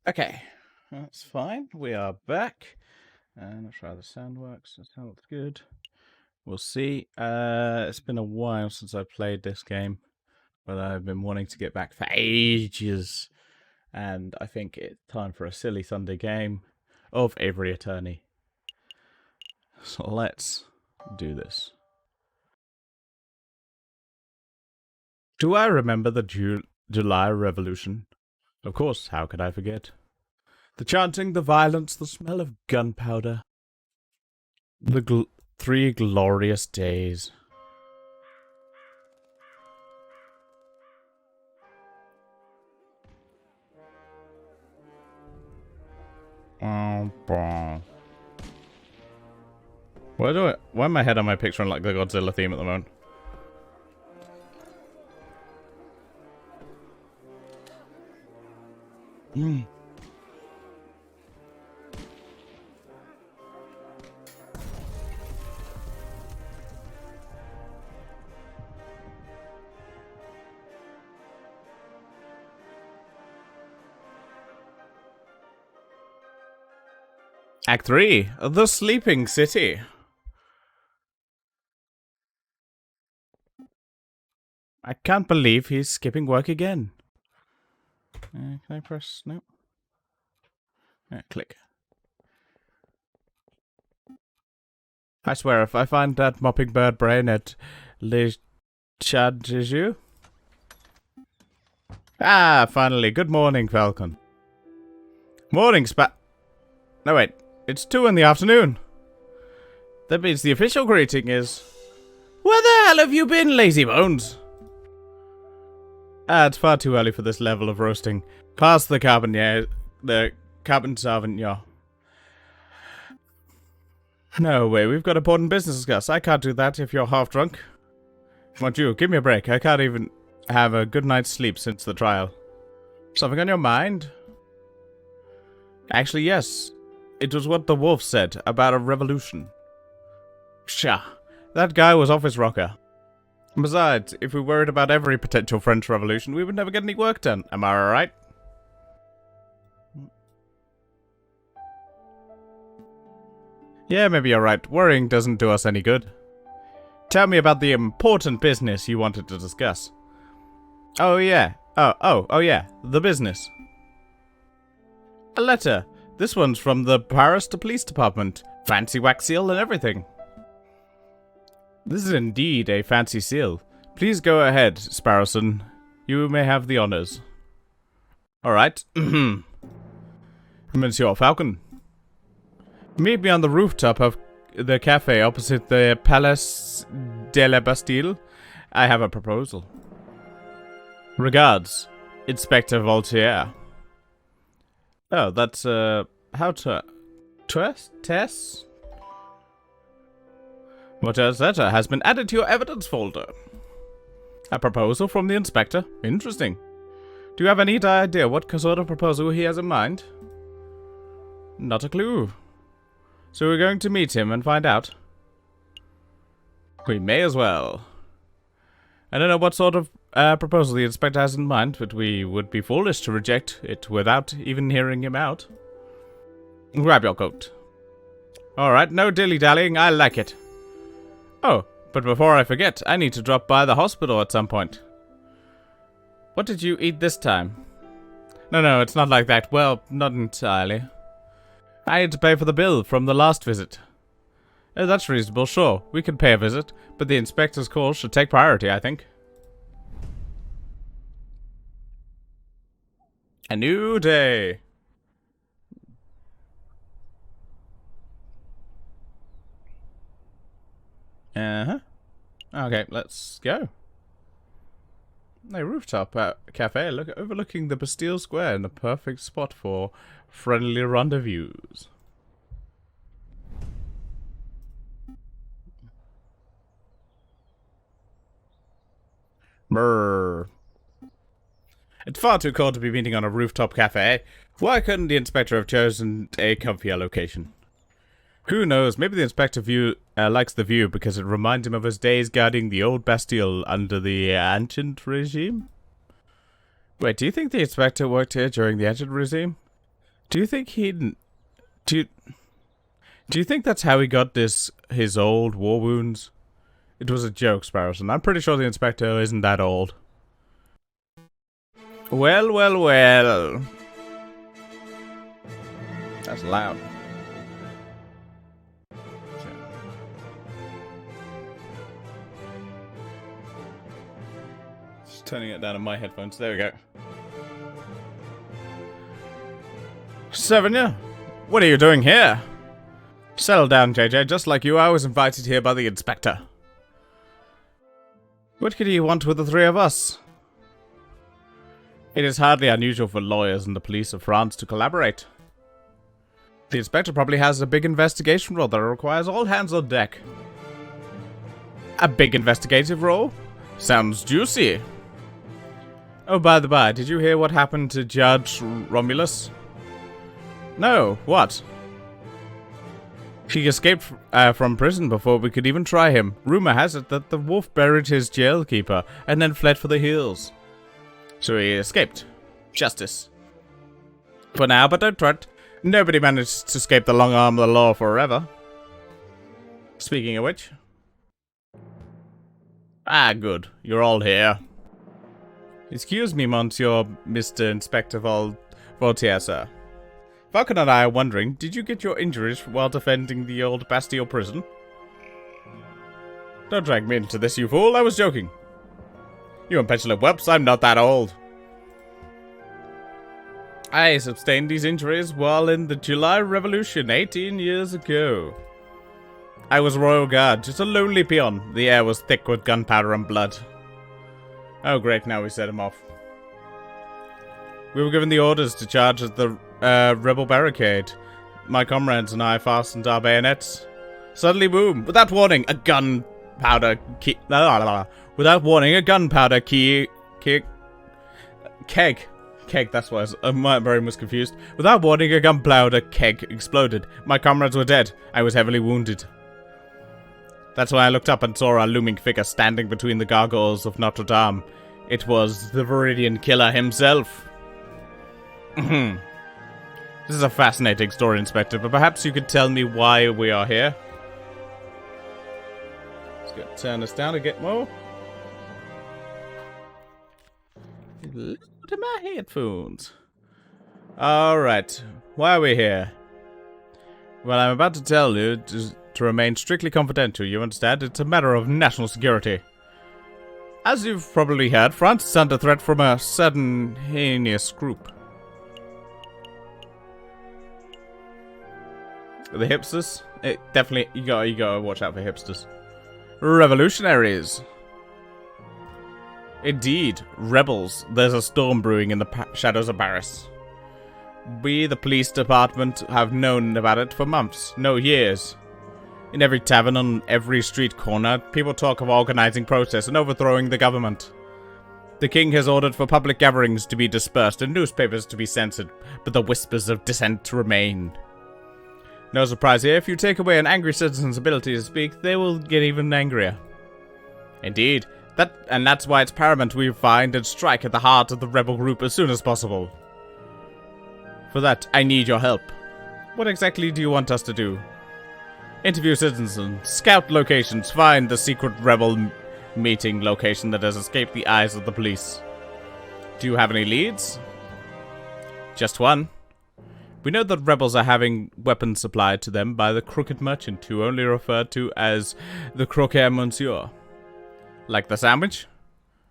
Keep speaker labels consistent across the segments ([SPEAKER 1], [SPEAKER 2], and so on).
[SPEAKER 1] Okay, that's fine. We are back. Not sure how the sound works. That sounds good. We'll see. It's been a while since I played this game, but I've been wanting to get back for ages. And I think it's time for a silly Sunday game of Aviary Attorney. So let's do this. Do I remember the July Revolution? Of course, how could I forget? The chanting, the violence, the smell of gunpowder. The 3 glorious days. Why am my head on my picture on like the Godzilla theme at the moment? Act 3, The Sleeping City. I can't believe he's skipping work again. Can I press? No. Click. I swear, if I find that mopping bird brain at Le Chadjiju. Ah, finally. Good morning, Falcon. Morning, No, wait. It's 2 in the afternoon. That means the official greeting is... Where the hell have you been, lazy bones? It's far too early for this level of roasting. Pass the carbon Sauvignon. No way, we've got important business to discuss. I can't do that if you're half drunk. Won't you? Give me a break. I can't even have a good night's sleep since the trial. Something on your mind? Actually, yes. It was what the wolf said about a revolution. Psha, that guy was off his rocker. Besides, if we worried about every potential French Revolution, we would never get any work done. Am I right? Yeah, maybe you're right. Worrying doesn't do us any good. Tell me about the important business you wanted to discuss. Oh, yeah. Oh, yeah. The business. A letter. This one's from the Paris Police Department. Fancy wax seal and everything. This is indeed a fancy seal. Please go ahead, Sparrowson. You may have the honors. Alright. Monsieur Falcon. Meet me on the rooftop of the cafe opposite the Palace de la Bastille. I have a proposal. Regards, Inspector Voltaire. Oh, that's, how to... Tess? Voltaire's letter has been added to your evidence folder. A proposal from the inspector? Interesting. Do you have any idea what sort of proposal he has in mind? Not a clue. So we're going to meet him and find out? We may as well. I don't know what sort of proposal the inspector has in mind, but we would be foolish to reject it without even hearing him out. Grab your coat. Alright, no dilly-dallying, I like it. Oh, but before I forget, I need to drop by the hospital at some point. What did you eat this time? No, it's not like that. Well, not entirely. I had to pay for the bill from the last visit. Oh, that's reasonable, sure. We can pay a visit, but the inspector's call should take priority, I think. A new day. Okay, let's go. A rooftop cafe overlooking the Bastille Square in a perfect spot for friendly rendezvous. Brrr. It's far too cold to be meeting on a rooftop cafe. Why couldn't the inspector have chosen a comfier location? Who knows, maybe the inspector likes the view because it reminds him of his days guarding the old Bastille under the ancient regime? Wait, do you think the inspector worked here during the ancient regime? Do you think he... Do you think that's how he got his old war wounds? It was a joke, Sparrowson. I'm pretty sure the inspector isn't that old. Well, well, well. That's loud. Just turning it down on my headphones. There we go. Sevenya, what are you doing here? Settle down, JJ. Just like you, I was invited here by the inspector. What could he want with the three of us? It is hardly unusual for lawyers and the police of France to collaborate. The inspector probably has a big investigation role that requires all hands on deck. A big investigative role? Sounds juicy. Oh, by the by, did you hear what happened to Judge Romulus? No, what? He escaped from prison before we could even try him. Rumor has it that the wolf buried his jailkeeper and then fled for the hills. So he escaped. Justice. For now, but don't fret. Nobody managed to escape the long arm of the law forever. Speaking of which. Ah, good. You're all here. Excuse me, Monsieur Mr. Inspector Voltaire, sir. Falcon and I are wondering, did you get your injuries while defending the old Bastille prison? Don't drag me into this, you fool. I was joking. You impetulant whelps, I'm not that old. I sustained these injuries while in the July Revolution 18 years ago. I was Royal Guard, just a lonely peon. The air was thick with gunpowder and blood. Oh great, now we set him off. We were given the orders to charge at the rebel barricade. My comrades and I fastened our bayonets. Suddenly, boom! Without warning, a gunpowder key. Without warning, a gunpowder keg. That's why my brain was confused. Without warning, a gunpowder keg exploded. My comrades were dead. I was heavily wounded. That's why I looked up and saw a looming figure standing between the gargoyles of Notre Dame. It was the Viridian Killer himself. This is a fascinating story, Inspector, but perhaps you could tell me why we are here. Let's go turn this down to get more. Load in my headphones. Alright, why are we here? Well, I'm about to tell you to remain strictly confidential, you understand? It's a matter of national security. As you've probably heard, France is under threat from a certain heinous group. The hipsters? Definitely, you gotta watch out for hipsters. Revolutionaries. Indeed, rebels. There's a storm brewing in the shadows of Paris. We, the police department, have known about it for months, no years. In every tavern, on every street corner, people talk of organizing protests and overthrowing the government. The king has ordered for public gatherings to be dispersed and newspapers to be censored, but the whispers of dissent remain. No surprise here, if you take away an angry citizen's ability to speak, they will get even angrier. Indeed, that's why it's paramount we find and strike at the heart of the rebel group as soon as possible. For that, I need your help. What exactly do you want us to do? Interview citizens, scout locations, find the secret rebel meeting location that has escaped the eyes of the police. Do you have any leads? Just one. We know that rebels are having weapons supplied to them by the crooked merchant, who only referred to as the croquet monsieur. Like the sandwich?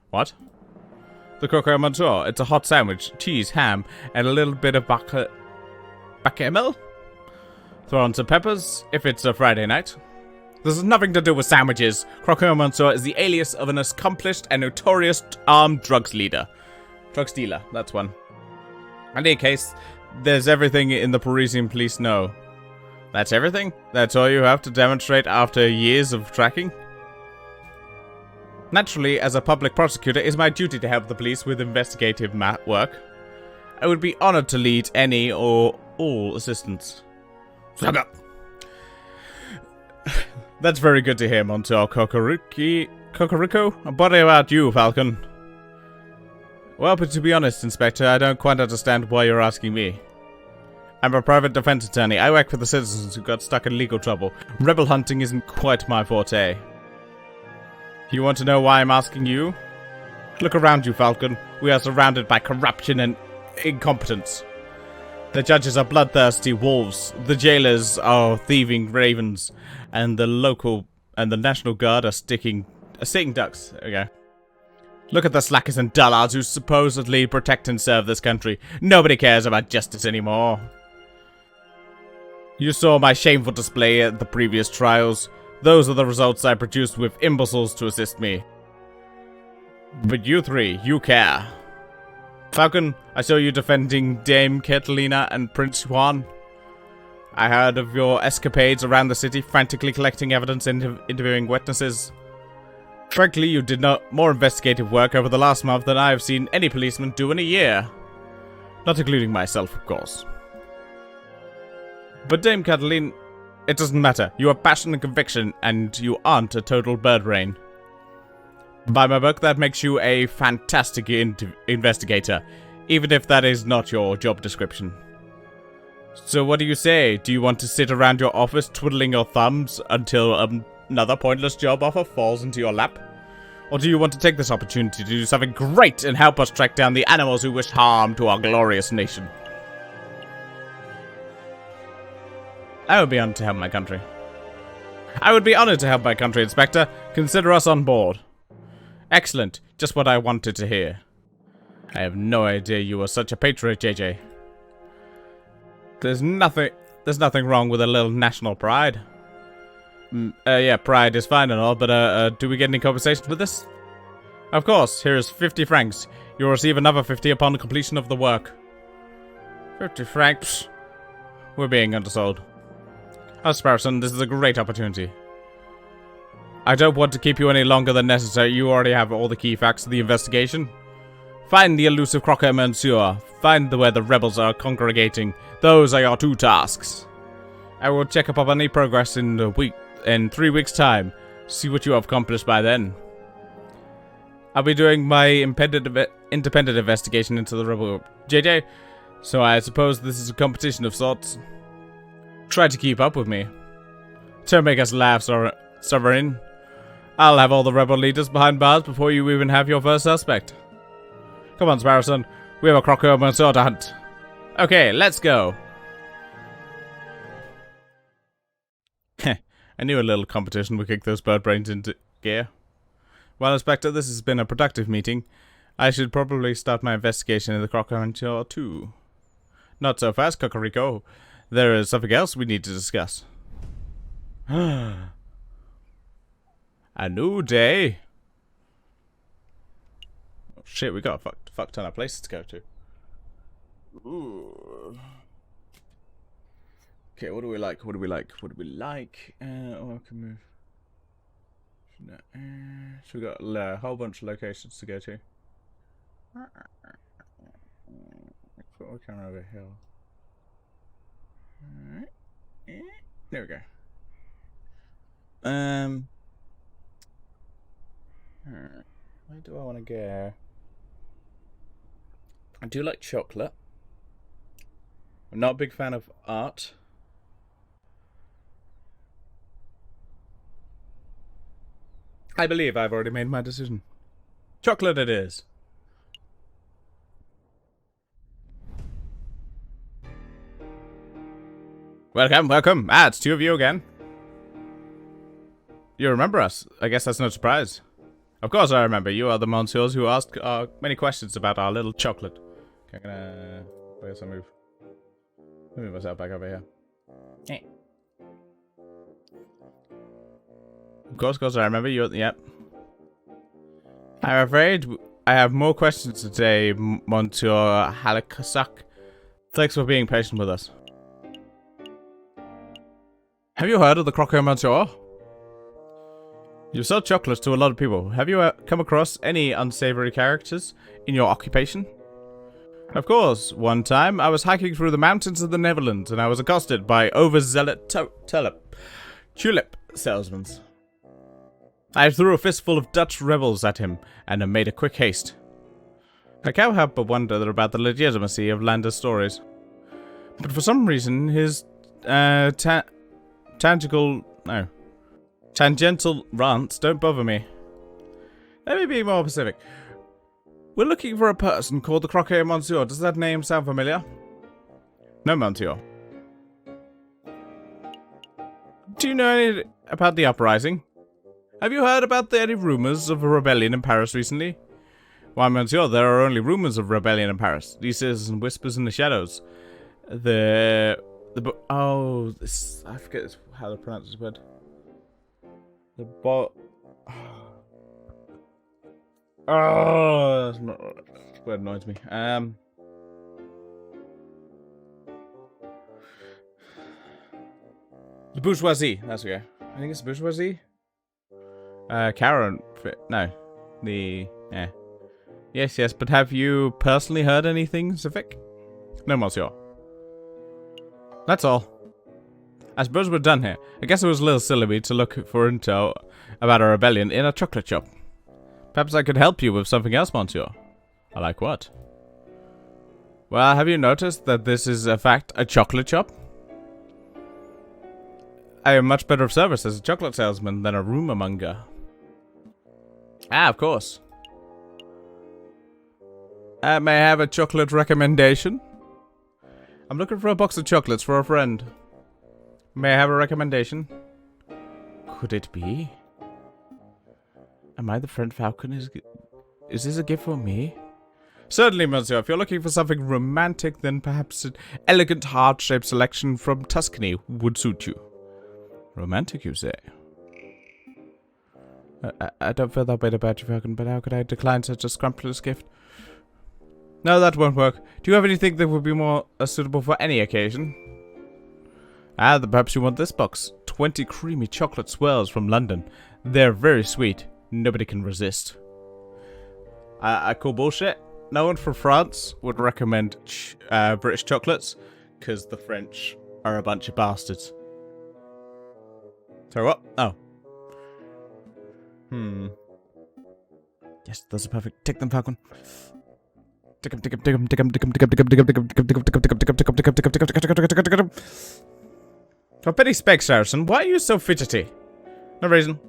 [SPEAKER 1] What? The croquet monsieur. It's a hot sandwich, cheese, ham, and a little bit of bechamel. Throw on some peppers if it's a Friday night. This has nothing to do with sandwiches. Croquet monsieur is the alias of an accomplished and notorious armed drug dealer, that's one. In any case, there's everything in the Parisian police know. That's everything? That's all you have to demonstrate after years of tracking? Naturally, as a public prosecutor, it is my duty to help the police with investigative work. I would be honored to lead any or all assistance. Suck up! That's very good to hear, Monsieur Cocorico. What about you, Falcon? Well, but to be honest, Inspector, I don't quite understand why you're asking me. I'm a private defense attorney. I work for the citizens who got stuck in legal trouble. Rebel hunting isn't quite my forte. You want to know why I'm asking you? Look around you, Falcon. We are surrounded by corruption and incompetence. The judges are bloodthirsty wolves. The jailers are thieving ravens. And the National Guard are sticking ducks. Okay. Look at the slackers and dullards who supposedly protect and serve this country. Nobody cares about justice anymore. You saw my shameful display at the previous trials. Those are the results I produced with imbeciles to assist me. But you three, you care. Falcon, I saw you defending Dame Catalina and Prince Juan. I heard of your escapades around the city, frantically collecting evidence and interviewing witnesses. Frankly, you did more investigative work over the last month than I have seen any policeman do in a year. Not including myself, of course. But Dame Catalina, it doesn't matter. You have passion and conviction, and you aren't a total bird brain. By my book, that makes you a fantastic investigator, even if that is not your job description. So what do you say? Do you want to sit around your office twiddling your thumbs until another pointless job offer falls into your lap? Or do you want to take this opportunity to do something great and help us track down the animals who wish harm to our glorious nation? I would be honored to help my country. I would be honored to help my country, Inspector. Consider us on board. Excellent. Just what I wanted to hear. I have no idea you are such a patriot, JJ. There's nothing wrong with a little national pride. Yeah, pride is fine and all, but do we get any compensation for this? Of course, here is 50 francs. You'll receive another 50 upon the completion of the work. 50 francs? We're being undersold. Sparrowson, this is a great opportunity. I don't want to keep you any longer than necessary. You already have all the key facts of the investigation. Find the elusive Crocker Monsieur. Find where the rebels are congregating. Those are your 2 tasks. I will check up on any progress in 3 weeks' time. See what you have accomplished by then. I'll be doing my independent investigation into the rebel group. JJ, so I suppose this is a competition of sorts. Try to keep up with me. Don't make us laugh, Sovereign. I'll have all the rebel leaders behind bars before you even have your first suspect. Come on, Sparrowson. We have a Crocker Monsieur to hunt. Okay, let's go. I knew a little competition would kick those bird brains into gear. Well, Inspector, this has been a productive meeting. I should probably start my investigation of the Crocker Monsieur too. Not so fast, Cocorico. There is something else we need to discuss. A new day. Oh shit, we got a fuck ton of places to go to. Ooh. Okay, what do we like? Oh, I can move. So we got a whole bunch of locations to go to. Put my camera over here. Alright. There we go. Alright. Where do I want to go? I do like chocolate. I'm not a big fan of art. I believe I've already made my decision. Chocolate it is. Welcome, welcome. It's 2 of you again. You remember us. I guess that's no surprise. Of course I remember. You are the monsieurs who asked many questions about our little chocolate. Okay, I'm gonna... I guess I'll move myself back over here. Of course, I remember you. Yep. I'm afraid I have more questions today, Monsieur Halakasak. Thanks for being patient with us. Have you heard of the Crocker Monsieur? You sell chocolates to a lot of people. Have you come across any unsavory characters in your occupation? Of course. One time, I was hiking through the mountains of the Netherlands, and I was accosted by overzealous tulip salesmen. I threw a fistful of Dutch rebels at him, and made a quick haste. I can't help but wonder about the legitimacy of Lander's stories. But for some reason, his tangential rants don't bother me. Let me be more specific. We're looking for a person called the Croquet Monsieur. Does that name sound familiar? No, Monsieur. Do you know anything about the uprising? Have you heard about any rumors of a rebellion in Paris recently? Why, Monsieur, there are only rumors of rebellion in Paris. These and whispers in the shadows. I forget how to pronounce this word. That's not that word annoys me. The bourgeoisie. That's okay. I think it's the bourgeoisie. Karen. No. Yes, but have you personally heard anything specific? No, Monsieur. That's all. I suppose we're done here. I guess it was a little silly to look for intel about a rebellion in a chocolate shop. Perhaps I could help you with something else, Monsieur. I like what? Well, have you noticed that this is, in fact, a chocolate shop? I am much better of service as a chocolate salesman than a rumor monger. Ah, of course. May I have a chocolate recommendation? I'm looking for a box of chocolates for a friend. May I have a recommendation? Could it be? Am I the friend Falcon? Is this a gift for me? Certainly, Monsieur. If you're looking for something romantic, then perhaps an elegant heart-shaped selection from Tuscany would suit you. Romantic, you say? I don't feel that way about you, Falcon, but how could I decline such a scrumptious gift? No, that won't work. Do you have anything that would be more suitable for any occasion? Then perhaps you want this box. 20 creamy chocolate swirls from London. They're very sweet. Nobody can resist. I call bullshit. No one from France would recommend British chocolates, because the French are a bunch of bastards. So what? Oh. Yes, those are perfect. Take them, Falcon. For pity specs, Harrison, why are you so fidgety? No reason.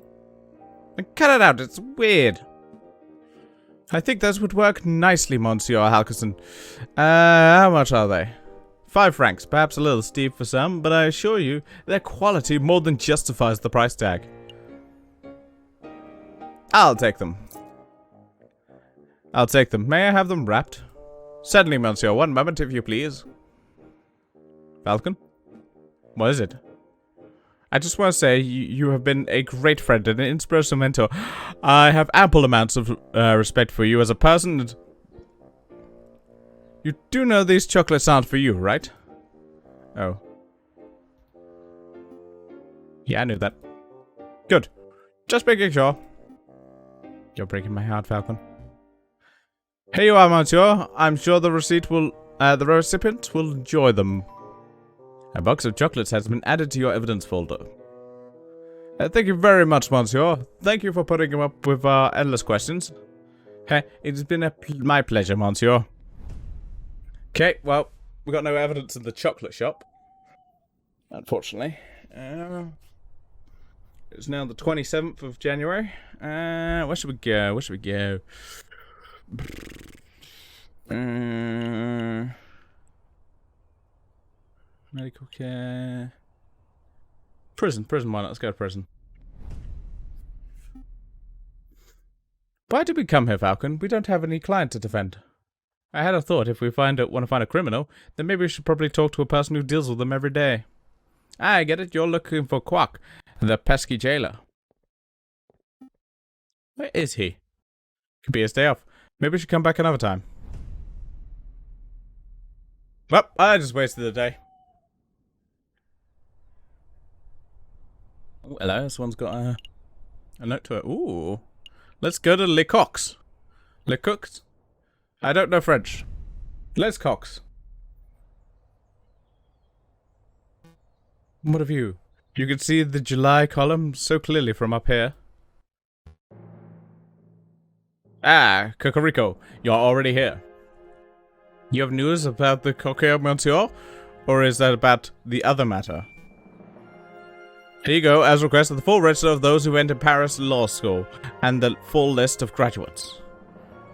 [SPEAKER 1] Cut it out, it's weird. I think those would work nicely, Monsieur Halkerson. How much are they? 5 francs, perhaps a little steep for some, but I assure you, their quality more than justifies the price tag. I'll take them. May I have them wrapped? Certainly, Monsieur. One moment, if you please. Falcon? What is it? I just want to say you have been a great friend and an inspirational mentor. I have ample amounts of respect for you as a person. And you do know these chocolates aren't for you, right? Oh. Yeah, I knew that. Good. Just making sure. You're breaking my heart, Falcon. Here you are, Monsieur. I'm sure the recipient will enjoy them. A box of chocolates has been added to your evidence folder. Thank you very much, Monsieur. Thank you for putting up with our endless questions. It has been my pleasure, Monsieur. Okay, well, we got no evidence in the chocolate shop. Unfortunately. It's now the 27th of January. Where should we go? Medical care. Prison, why not? Let's go to prison. Why did we come here, Falcon? We don't have any client to defend. I had a thought, if we want to find a criminal, then maybe we should probably talk to a person who deals with them every day. I get it, you're looking for Quack, the pesky jailer. Where is he? Could be his day off. Maybe we should come back another time. Well, I just wasted the day. Oh, hello, this one's got a note to it. Ooh. Let's go to Le Coq. Le Coq? I don't know French. Les Coq. What of you? You can see the July column so clearly from up here. Ah, Cocorico, you're already here. You have news about the Coquet Monsieur? Or is that about the other matter? Here you go, as requested, the full register of those who enter Paris Law School, and the full list of graduates.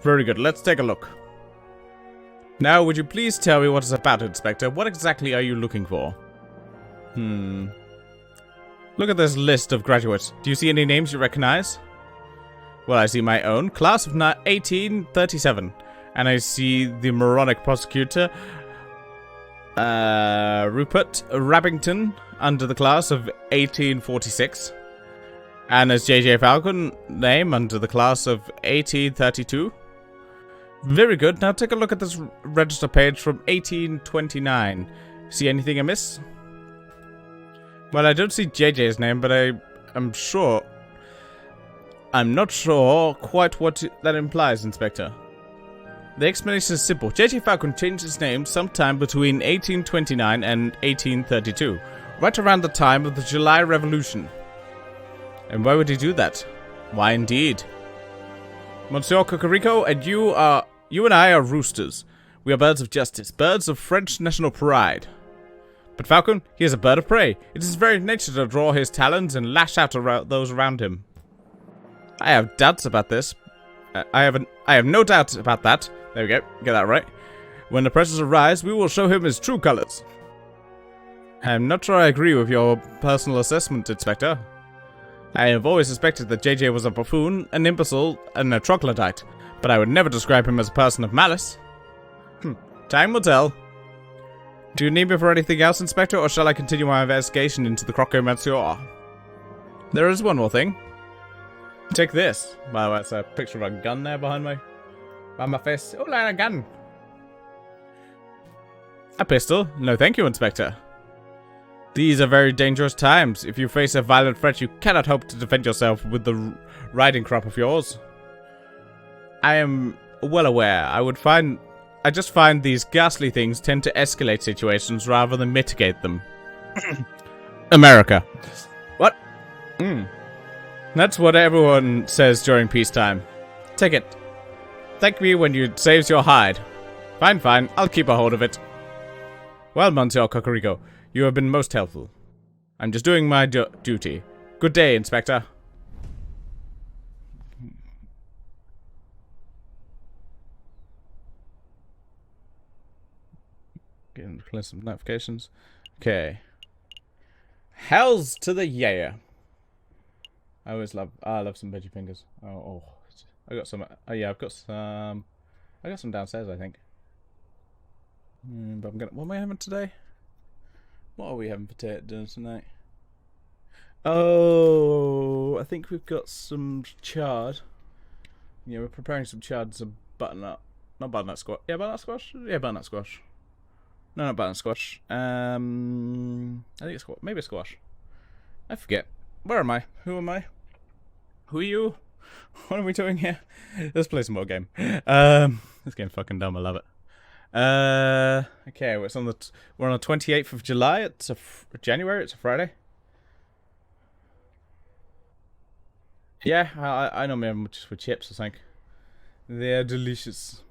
[SPEAKER 1] Very good, let's take a look. Now, would you please tell me what it's about, Inspector? What exactly are you looking for? Look at this list of graduates. Do you see any names you recognize? Well, I see my own, class of 1837. And I see the moronic prosecutor, Rupert Rabbington, under the class of 1846. And as J.J. Falcon, name under the class of 1832. Very good. Now take a look at this register page from 1829. See anything amiss? Well, I don't see JJ's name, but I'm sure... I'm not sure quite what that implies, Inspector. The explanation is simple. J.J. Falcon changed his name sometime between 1829 and 1832, right around the time of the July Revolution. And why would he do that? Why indeed? Monsieur Cocorico, and you and I are roosters. We are birds of justice, birds of French national pride. But Falcon, he is a bird of prey. It is his very nature to draw his talons and lash out around those around him. I have doubts about this. I have no doubt about that. There we go. Get that right. When the pressures arise, we will show him his true colors. I am not sure I agree with your personal assessment, Inspector. I have always suspected that JJ was a buffoon, an imbecile, and a troglodyte, but I would never describe him as a person of malice. Time will tell. Do you need me for anything else, Inspector, or shall I continue my investigation into the Croco Monsieur? There is one more thing. Take this. By the way, it's a picture of a gun there behind me. By my face. Oh, like a gun. A pistol? No thank you, Inspector. These are very dangerous times. If you face a violent threat, you cannot hope to defend yourself with the riding crop of yours. I am well aware. I just find these ghastly things tend to escalate situations rather than mitigate them. America. What? That's what everyone says during peacetime. Take it. Thank me when you saves your hide. Fine, fine. I'll keep a hold of it. Well, Monsieur Cocorico, you have been most helpful. I'm just doing my duty. Good day, Inspector. Getting to clear some notifications. Okay. Hells to the yeah. I love some veggie fingers. Oh, I got some. Oh yeah, I've got some. I got some downstairs, I think. But I'm gonna. What am I having today? What are we having for dinner tonight? Oh, I think we've got some chard. Yeah, we're preparing some chard, some butternut. Not butternut squash. Yeah, butternut squash. Yeah, butternut squash. No, not butternut squash. I think it's maybe a squash. I forget. Where am I? Who am I? Who are you? What are we doing here? Let's play some more game. This game's fucking dumb. I love it. Okay, we're on the 28th of July. It's January. It's a Friday. Yeah, I normally have them just with chips, I think. They're delicious.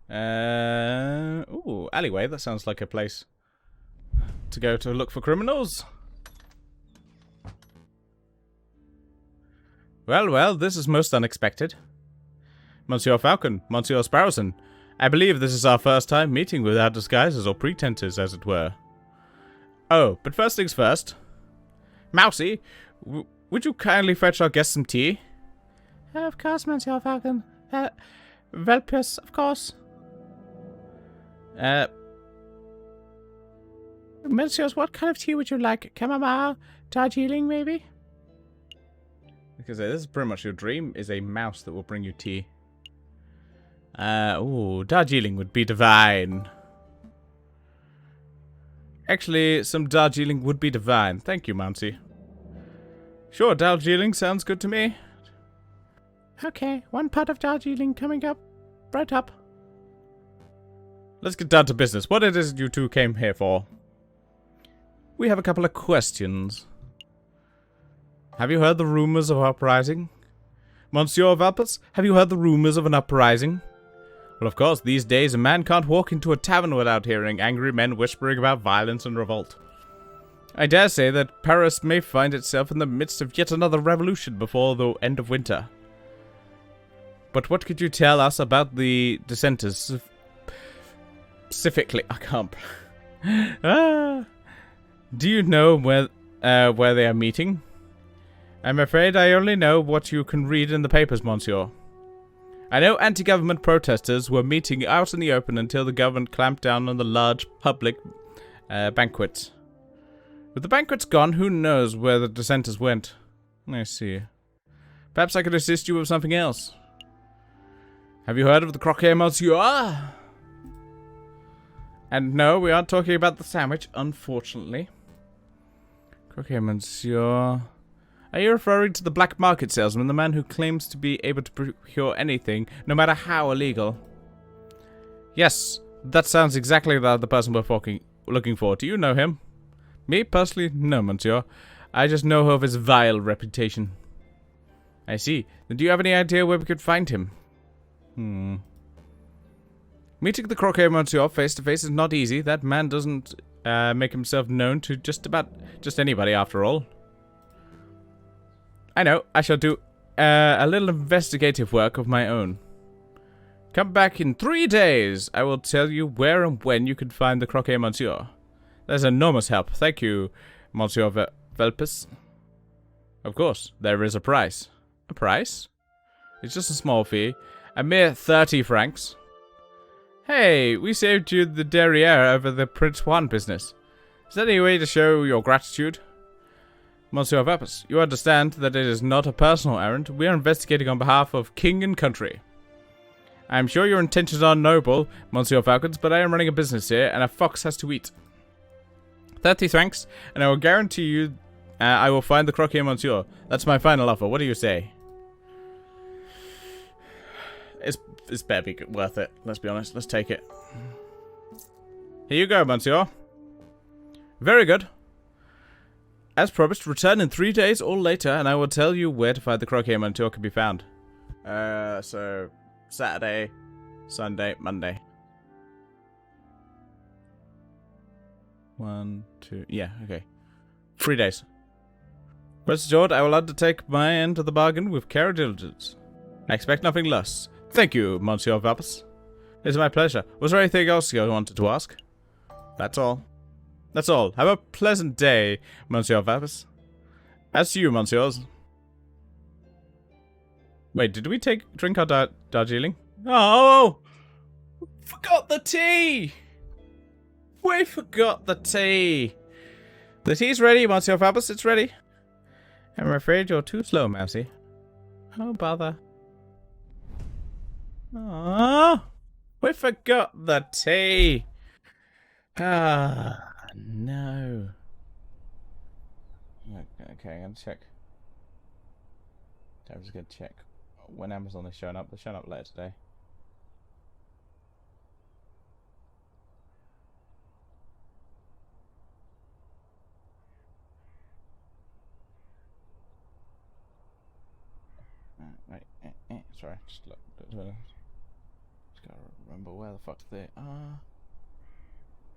[SPEAKER 1] Ooh, alleyway. That sounds like a place to go to look for criminals. Well, this is most unexpected. Monsieur Falcon, Monsieur Sparrowson, I believe this is our first time meeting without disguises or pretenses, as it were. Oh, but first things first. Mousy, would you kindly fetch our guest some tea? Of course, Monsieur Falcon. Velpus, of course. Messieurs, what kind of tea would you like? Chamomile? Darjeeling, maybe? Because this is pretty much your dream, is a mouse that will bring you tea. Ooh, Darjeeling would be divine. Actually, some Darjeeling would be divine. Thank you, Mousy. Sure, Darjeeling sounds good to me. Okay, one pot of Darjeeling coming up. Right up. Let's get down to business. What it is you two came here for? We have a couple of questions. Have you heard the rumors of uprising? Monsieur Valpus, have you heard the rumors of an uprising? Well, of course, these days a man can't walk into a tavern without hearing angry men whispering about violence and revolt. I dare say that Paris may find itself in the midst of yet another revolution before the end of winter. But what could you tell us about the dissenters? Specifically, I can't. Do you know where they are meeting? I'm afraid I only know what you can read in the papers, monsieur. I know anti-government protesters were meeting out in the open until the government clamped down on the large public banquets. With the banquets gone, who knows where the dissenters went? I see. Perhaps I could assist you with something else. Have you heard of the croquet, monsieur? And no, we aren't talking about the sandwich, unfortunately. Croquet, monsieur. Are you referring to the black market salesman, the man who claims to be able to procure anything, no matter how illegal? Yes, that sounds exactly like the person we're looking for. Do you know him? Me, personally, no, monsieur. I just know of his vile reputation. I see. Then do you have any idea where we could find him? Meeting the croquet monsieur face to face is not easy. That man doesn't make himself known to just anybody, after all. I know. I shall do a little investigative work of my own. Come back in 3 days. I will tell you where and when you can find the croquet monsieur. That's enormous help. Thank you, Monsieur Velpes. Of course, there is a price. A price? It's just a small fee. A mere 30 francs. Hey, we saved you the derriere over the Prince Juan business. Is there any way to show your gratitude? Monsieur Velpes, you understand that it is not a personal errand. We are investigating on behalf of king and country. I am sure your intentions are noble, Monsieur Falcons, but I am running a business here, and a fox has to eat. 30 francs, and I will guarantee you I will find the croquet monsieur. That's my final offer. What do you say? It's better be worth it. Let's be honest. Let's take it. Here you go, monsieur. Very good. As promised, return in 3 days or later, and I will tell you where to find the croquet monsieur can be found. So Saturday, Sunday, Monday. 1, 2, yeah, okay. 3 days. Rest assured, I will undertake my end of the bargain with care and diligence. I expect nothing less. Thank you, Monsieur Velpes. It is my pleasure. Was there anything else you wanted to ask? That's all. That's all. Have a pleasant day, Monsieur Velpes. As to you, Monsieurs. Wait, did we drink our Darjeeling? Oh! Forgot the tea! We forgot the tea. The tea's ready, Monsieur Velpes. It's ready. I'm afraid you're too slow, Mousy. Oh, bother. Ah, we forgot the tea. Ah, no. Okay, I'm gonna check. I'm just gonna check when Amazon is showing up. They're showing up later today. Right, sorry, just look. Just gotta remember where the fuck they are.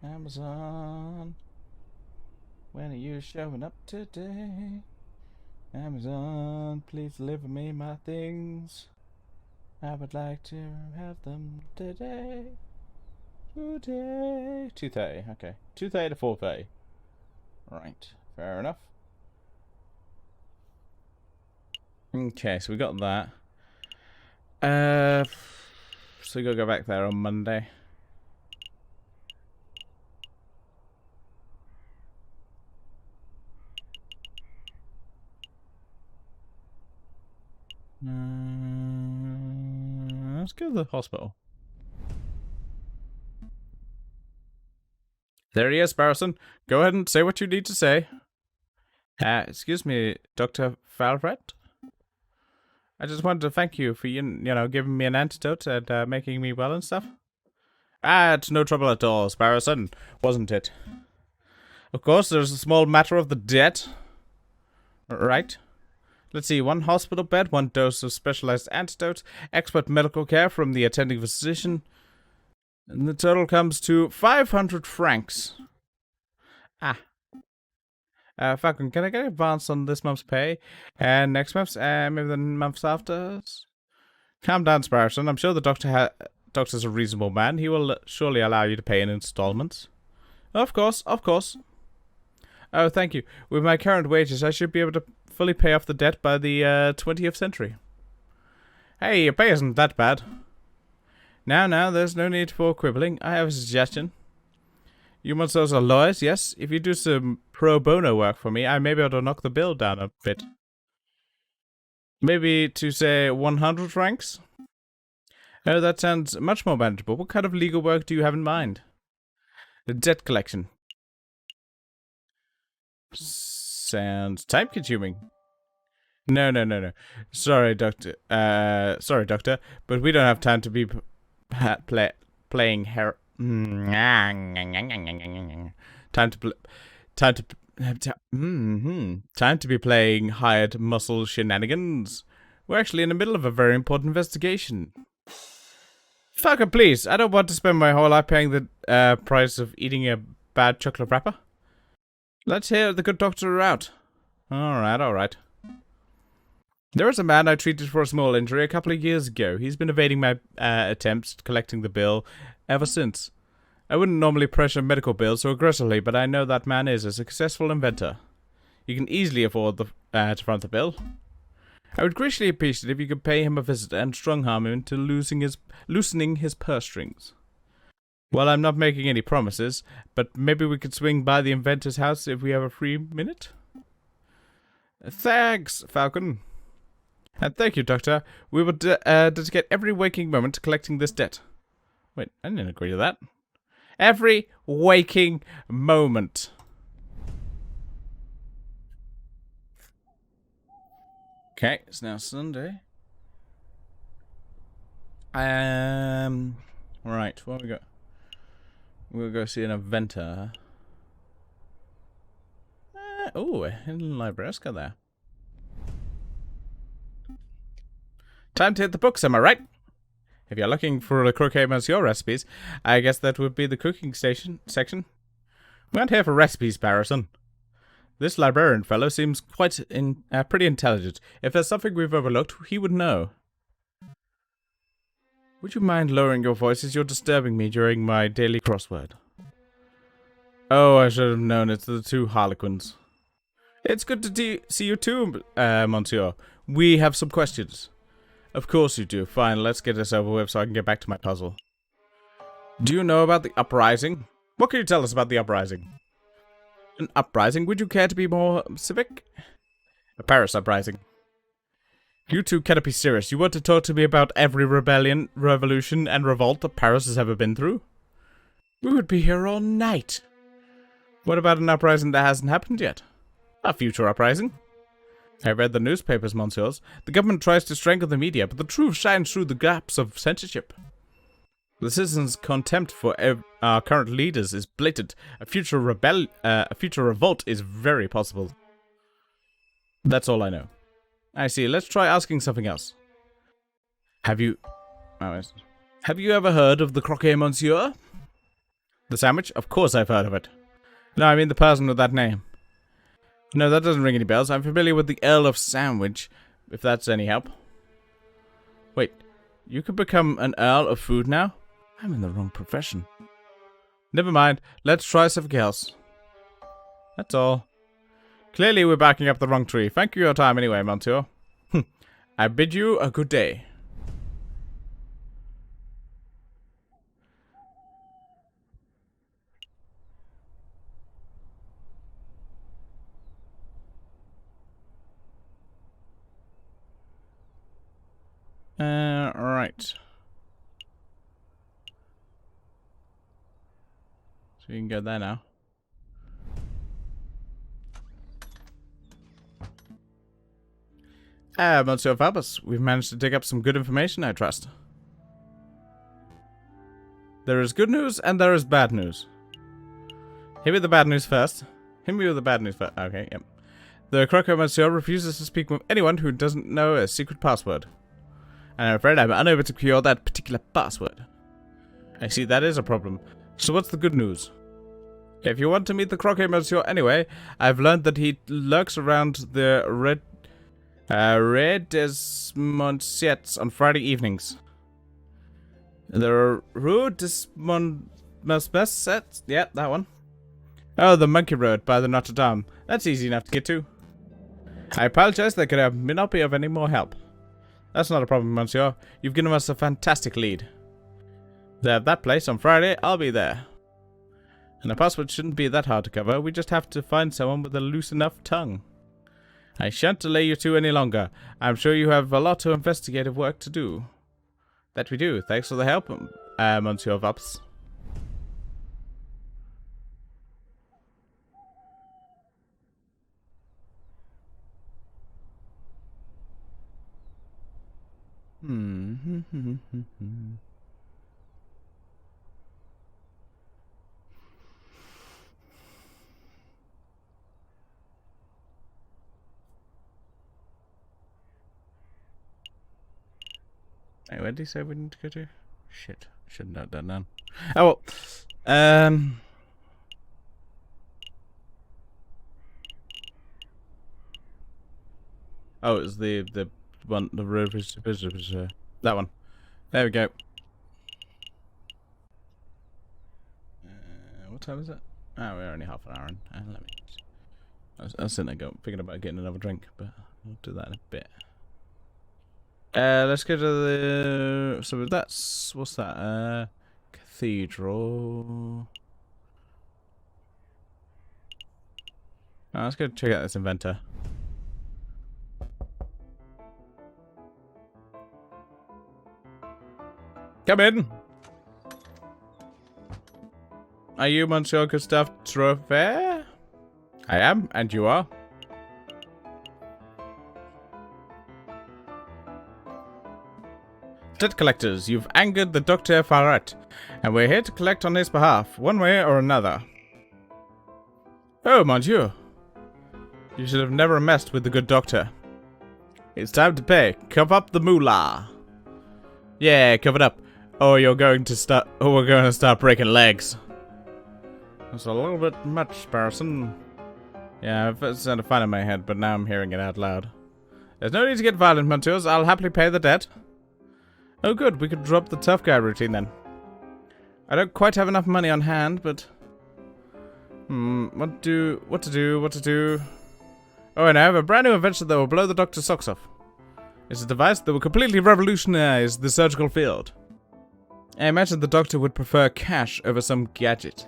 [SPEAKER 1] Amazon, when are you showing up today? Amazon, please deliver me my things. I would like to have them today. 2:30, okay. 2:30 to 4:30. Right, fair enough. Okay, so we got that. So we gotta go back there on Monday. Let's go to the hospital. There he is, Barrison. Go ahead and say what you need to say. Excuse me, Dr. Falfret? I just wanted to thank you for, you know, giving me an antidote and making me well and stuff. It's no trouble at all, Sparrowson, wasn't it? Of course, there's a small matter of the debt. Right. Let's see, 1 hospital bed, 1 dose of specialized antidote, expert medical care from the attending physician, And the total comes to 500 francs. Ah. Falcon, can I get advance on this month's pay? And next month's, maybe the months after? Calm down, Sparrowson. I'm sure the doctor's a reasonable man. He will surely allow you to pay in installments. Of course, of course. Oh, thank you. With my current wages, I should be able to fully pay off the debt by the 20th century. Hey, your pay isn't that bad. Now, there's no need for quibbling. I have a suggestion. You want those are lawyers, yes? If you do some pro bono work for me, I may be able to knock the bill down a bit. Maybe to say 100 francs? Oh, that sounds much more manageable. What kind of legal work do you have in mind? The debt collection. Sounds time-consuming. No. Sorry, Doctor, but we don't have time to be playing time to be playing hired muscle shenanigans. We're actually in the middle of a very important investigation. Falcon, please, I don't want to spend my whole life paying the price of eating a bad chocolate wrapper. Let's hear the good doctor out. Alright. There is a man I treated for a small injury a couple of years ago. He's been evading my attempts at collecting the bill ever since. I wouldn't normally pressure medical bills so aggressively, but I know that man is a successful inventor. You can easily afford to front the bill. I would greatly appreciate if you could pay him a visit and strong-arm him into loosening his purse strings. Well, I'm not making any promises, but maybe we could swing by the inventor's house if we have a free minute? Thanks, Falcon. And thank you, Doctor. We will dedicate every waking moment to collecting this debt. Wait, I didn't agree to that. Every waking moment. Okay, it's now Sunday. Right, what we got? We'll go see an inventor. Oh, a hidden library. Let's go there. Time to hit the books, am I right? If you're looking for the croquet monsieur recipes, I guess that would be the cooking section. We aren't here for recipes, Barrison. This librarian fellow seems quite pretty intelligent. If there's something we've overlooked, he would know. Would you mind lowering your voice as you're disturbing me during my daily crossword? Oh, I should have known it's the two harlequins. It's good to see you too, monsieur. We have some questions. Of course you do. Fine, let's get this over with so I can get back to my puzzle. Do you know about the uprising? What can you tell us about the uprising? An uprising? Would you care to be more specific? A Paris uprising. You two cannot be serious. You want to talk to me about every rebellion, revolution, and revolt that Paris has ever been through? We would be here all night. What about an uprising that hasn't happened yet? A future uprising? I read the newspapers, monsieurs. The government tries to strangle the media, but the truth shines through the gaps of censorship. The citizens' contempt for our current leaders is blatant. A future revolt is very possible. That's all I know. I see. Let's try asking something else. Have you ever heard of the croquet monsieur? The sandwich? Of course I've heard of it. No, I mean the person with that name. No, that doesn't ring any bells. I'm familiar with the Earl of Sandwich, if that's any help. Wait, you could become an Earl of Food now? I'm in the wrong profession. Never mind. Let's try something else. That's all. Clearly we're backing up the wrong tree. Thank you for your time anyway, monsieur. I bid you a good day. Right. So you can go there now. Monsieur Fabus, we've managed to dig up some good information, I trust. There is good news and there is bad news. Hit me with the bad news first. Okay, yep. The croquet monsieur refuses to speak with anyone who doesn't know a secret password. And I'm afraid I'm unable to cure that particular password. I see that is a problem. So what's the good news? If you want to meet the croquet monsieur anyway, I've learned that he lurks around the Red des Monsiettes on Friday evenings. The Rue des Monsiettes? Yeah, that one. Oh, the Monkey Road by the Notre Dame. That's easy enough to get to. I apologize, that could not be of any more help. That's not a problem, monsieur. You've given us a fantastic lead. They have that place on Friday, I'll be there. And the password shouldn't be that hard to cover, we just have to find someone with a loose enough tongue. I shan't delay you two any longer. I'm sure you have a lot of investigative work to do. That we do. Thanks for the help, Monsieur Vops. Hey, where did he say we need to go to? Shit, shouldn't have done that. Oh, well. Oh, it's the one, the road visitors. That one. There we go. What time is it? Oh, we're only half an hour in. Let me. I was sitting there thinking about getting another drink, but I'll do that in a bit. Let's go to the. So that's what's that? Cathedral. Oh, let's go check out this inventor. Come in. Are you Monsieur Gustave Trophée? I am, and you are? Debt collectors, you've angered the Dr. Farret, and we're here to collect on his behalf, one way or another. Oh, monsieur. You should have never messed with the good doctor. It's time to pay. Cover up the moolah. Yeah, cover it up. Or you're going to start. Or we're going to start breaking legs. That's a little bit much, person. Yeah, it's sounded fine in my head, but now I'm hearing it out loud. There's no need to get violent, monsieurs. I'll happily pay the debt. Oh, good. We could drop the tough guy routine then. I don't quite have enough money on hand, but what to do? Oh, and I have a brand new invention that will blow the doctor's socks off. It's a device that will completely revolutionize the surgical field. I imagine the doctor would prefer cash over some gadget.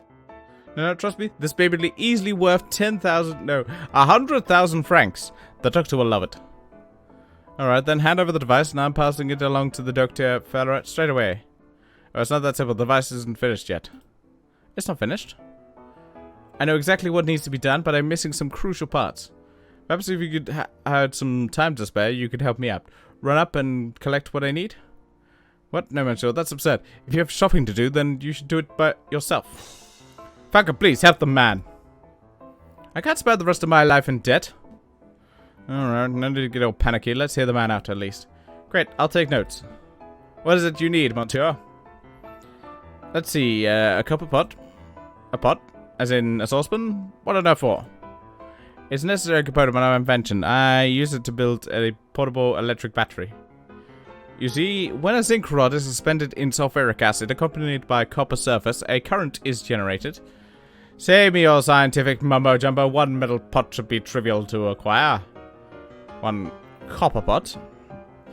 [SPEAKER 1] No, trust me, this baby will be easily worth 100,000 francs. The doctor will love it. Alright, then hand over the device, and I'm passing it along to the Dr. Farret straight away. Oh, it's not that simple, the device isn't finished yet. It's not finished. I know exactly what needs to be done, but I'm missing some crucial parts. Perhaps if you could had some time to spare, you could help me out. Run up and collect what I need? What? No, monsieur, that's absurd. If you have shopping to do, then you should do it by yourself. Falcon, please, help the man. I can't spend the rest of my life in debt. Alright, no need to get all panicky. Let's hear the man out, at least. Great, I'll take notes. What is it you need, monsieur? Let's see, a copper pot. A pot? As in a saucepan? What on earth for? It's a necessary component of my invention. I use it to build a portable electric battery. You see, when a zinc rod is suspended in sulfuric acid accompanied by a copper surface, a current is generated. Save me your scientific mumbo-jumbo. One metal pot should be trivial to acquire. One copper pot?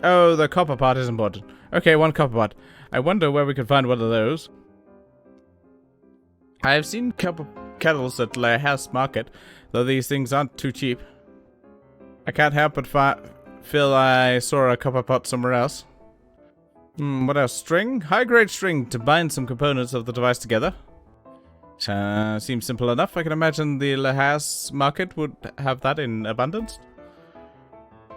[SPEAKER 1] Oh, the copper pot is important. Okay, one copper pot. I wonder where we could find one of those. I have seen copper kettles at Le House Market, though these things aren't too cheap. I can't help but feel I saw a copper pot somewhere else. What else? String? High-grade string to bind some components of the device together. Seems simple enough. I can imagine the Le House Market would have that in abundance.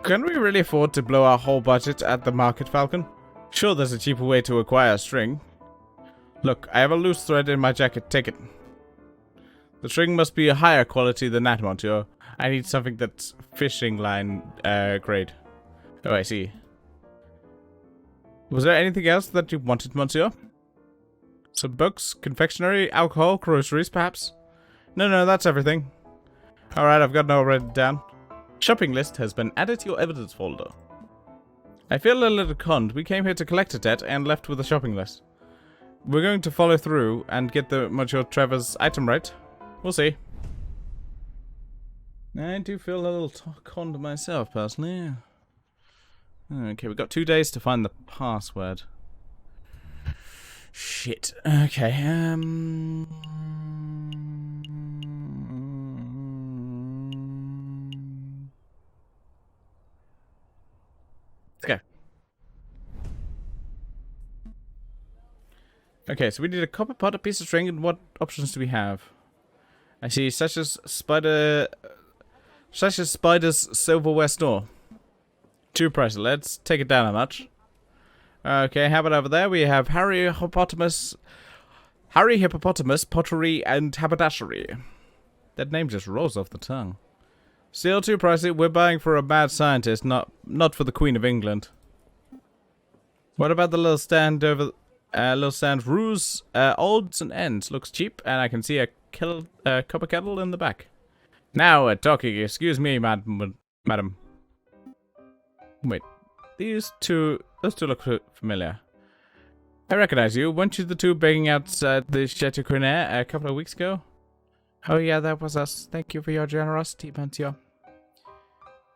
[SPEAKER 1] Can we really afford to blow our whole budget at the market, Falcon? Sure, there's a cheaper way to acquire string. Look, I have a loose thread in my jacket. Take it. The string must be a higher quality than that, monsieur. I need something that's fishing line grade. Oh, I see. Was there anything else that you wanted, monsieur? Some books, confectionery, alcohol, groceries, perhaps? No, that's everything. Alright, I've got it all written down. Shopping list has been added to your evidence folder. I feel a little conned. We came here to collect a debt and left with a shopping list. We're going to follow through and get the Monsieur Trevor's item right. We'll see. I do feel a little conned myself, personally. Okay, we've got 2 days to find the password. Shit. Okay, let's go. Okay, so we need a copper pot, a piece of string, and what options do we have? I see Sasha's Spider's silverware store. Too pricey. Let's take it down a notch. Okay, how about over there? We have Harry Hippopotamus, Pottery, and Haberdashery. That name just rolls off the tongue. Still too pricey. We're buying for a mad scientist, not for the Queen of England. What about the little stand over? Ruse, odds and ends. Looks cheap, and I can see a copper kettle in the back. Now we're talking. Excuse me, madam. Wait, those two look familiar. I recognize you. Weren't you the two begging outside the Chateau Cornair a couple of weeks ago? Oh yeah, that was us. Thank you for your generosity, monsieur.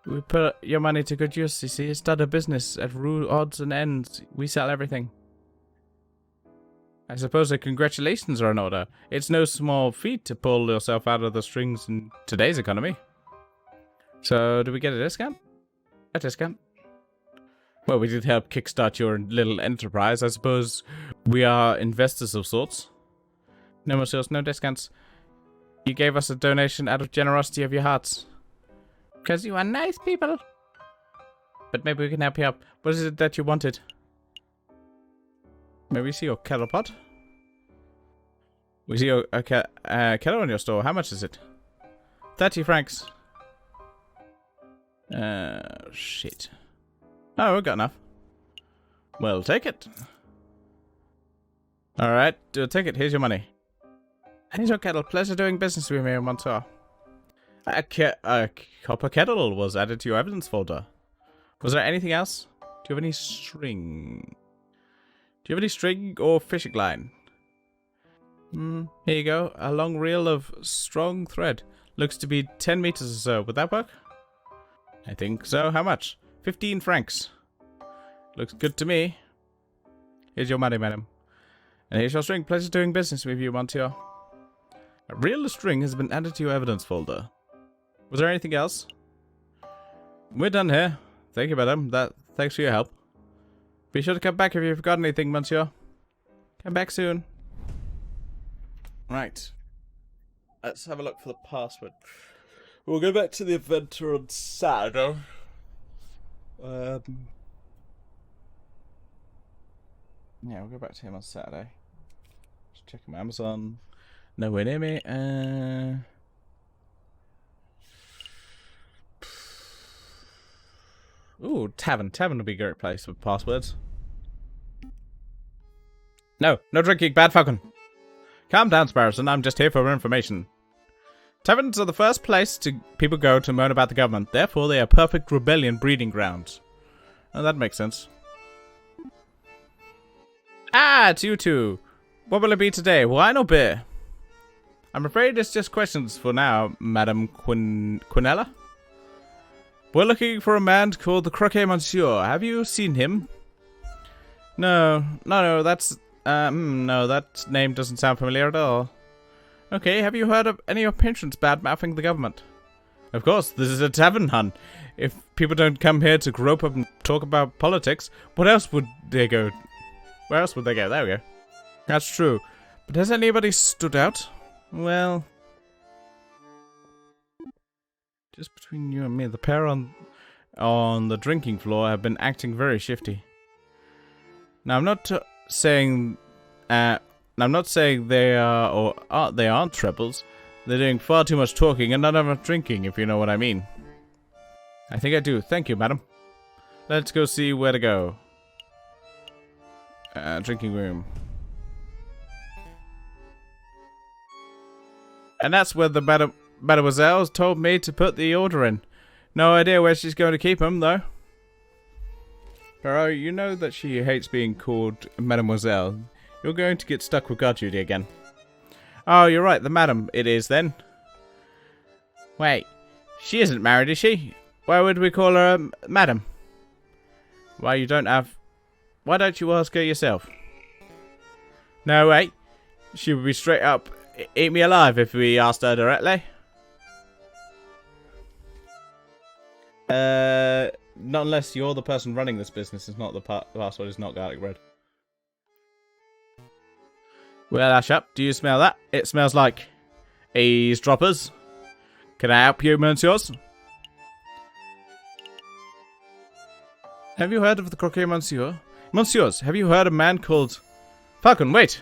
[SPEAKER 1] We put your money to good use, you see. Start a business at Rue Odds and Ends. We sell everything. I suppose the congratulations are in order. It's no small feat to pull yourself out of the strings in today's economy. So, do we get a discount? A discount? Well, we did help kickstart your little enterprise. I suppose we are investors of sorts. No more sales, no discounts. You gave us a donation out of generosity of your hearts. Because you are nice people. But maybe we can help you out. What is it that you wanted? Maybe we see your kettle pot. We see your kettle in your store. How much is it? 30 francs. Shit. Oh, we've got enough. Well, take it. Alright, take it. Here's your money. Here's your kettle. Pleasure doing business with me, Monsieur. A copper kettle was added to your evidence folder. Was there anything else? Do you have any string? Do you have any string or fishing line? Here you go. A long reel of strong thread. Looks to be 10 meters or so. Would that work? I think so. How much? 15 francs. Looks good to me. Here's your money, madam. And here's your string. Pleasure doing business with you, monsieur. A reel of string has been added to your evidence folder. Was there anything else? We're done here. Thank you, madam. Thanks for your help. Be sure to come back if you've forgotten anything, monsieur. Come back soon. Right. Let's have a look for the password. We'll go back to the inventor on Saturday. Yeah, we'll go back to him on Saturday. Just check him Amazon. Nowhere near me. Ooh, tavern. Tavern would be a great place with passwords. No drinking, bad falcon. Calm down, Sparrowson. I'm just here for information. Taverns are the first place people go to moan about the government. Therefore, they are perfect rebellion breeding grounds. Oh, that makes sense. Ah, it's you two. What will it be today? Wine or beer? I'm afraid it's just questions for now, Madame Quinella. We're looking for a man called the Croquet Monsieur. Have you seen him? No, that's... no, that name doesn't sound familiar at all. Okay, have you heard of any of your patrons bad-mouthing the government? Of course, this is a tavern, hun. If people don't come here to grope up and talk about politics, where else would they go? There we go. That's true. But has anybody stood out? Well... just between you and me, the pair on the drinking floor have been acting very shifty. Now, I'm not saying they are or they aren't trebles. They're doing far too much talking and not enough drinking, if you know what I mean. I think I do. Thank you, madam. Let's go see where to go. Drinking room. And that's where the Mademoiselle told me to put the order in. No idea where she's going to keep him, though. Pero, you know that she hates being called Mademoiselle. You're going to get stuck with guard duty again. Oh, you're right, the madam it is, then. Wait, she isn't married, is she? Why would we call her madam? Why don't you ask her yourself? No, wait. She would be straight up eat me alive if we asked her directly. Not unless you're the person running this business. It's not the password is not garlic bread. Well, Ash up. Do you smell that? It smells like eavesdroppers. Can I help you, Monsieurs? Have you heard of the Croquet Monsieur? Monsieurs, have you heard of a man called... Falcon, wait!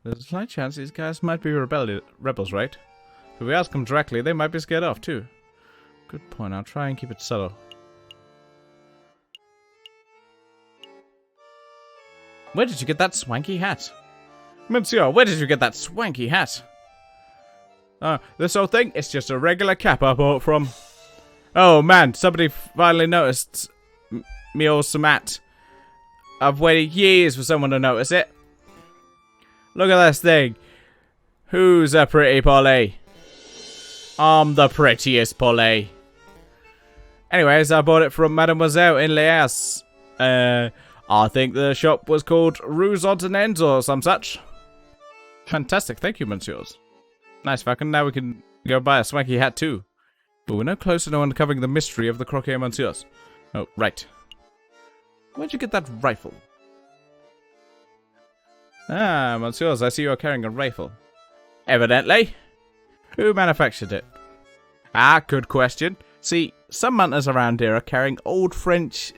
[SPEAKER 1] There's a slight chance these guys might be rebels, right? If we ask them directly, they might be scared off, too. Good point. I'll try and keep it subtle. Where did you get that swanky hat? Monsieur, where did you get that swanky hat? This whole thing, it's just a regular cap I bought from... Oh, man, somebody finally noticed me awesome hat. I've waited years for someone to notice it. Look at this thing. Who's a pretty Polly? I'm the prettiest Polly. Anyways, I bought it from Mademoiselle in Lias. I think the shop was called Rue Zontanens or some such. Fantastic, thank you, Monsieurs. Nice, Falcon. Now we can go buy a swanky hat too. But we're no closer to uncovering the mystery of the Croquet Monsieurs. Oh, right. Where'd you get that rifle? Ah, Monsieurs, I see you are carrying a rifle. Evidently. Who manufactured it? Ah, good question. See, some hunters around here are carrying old French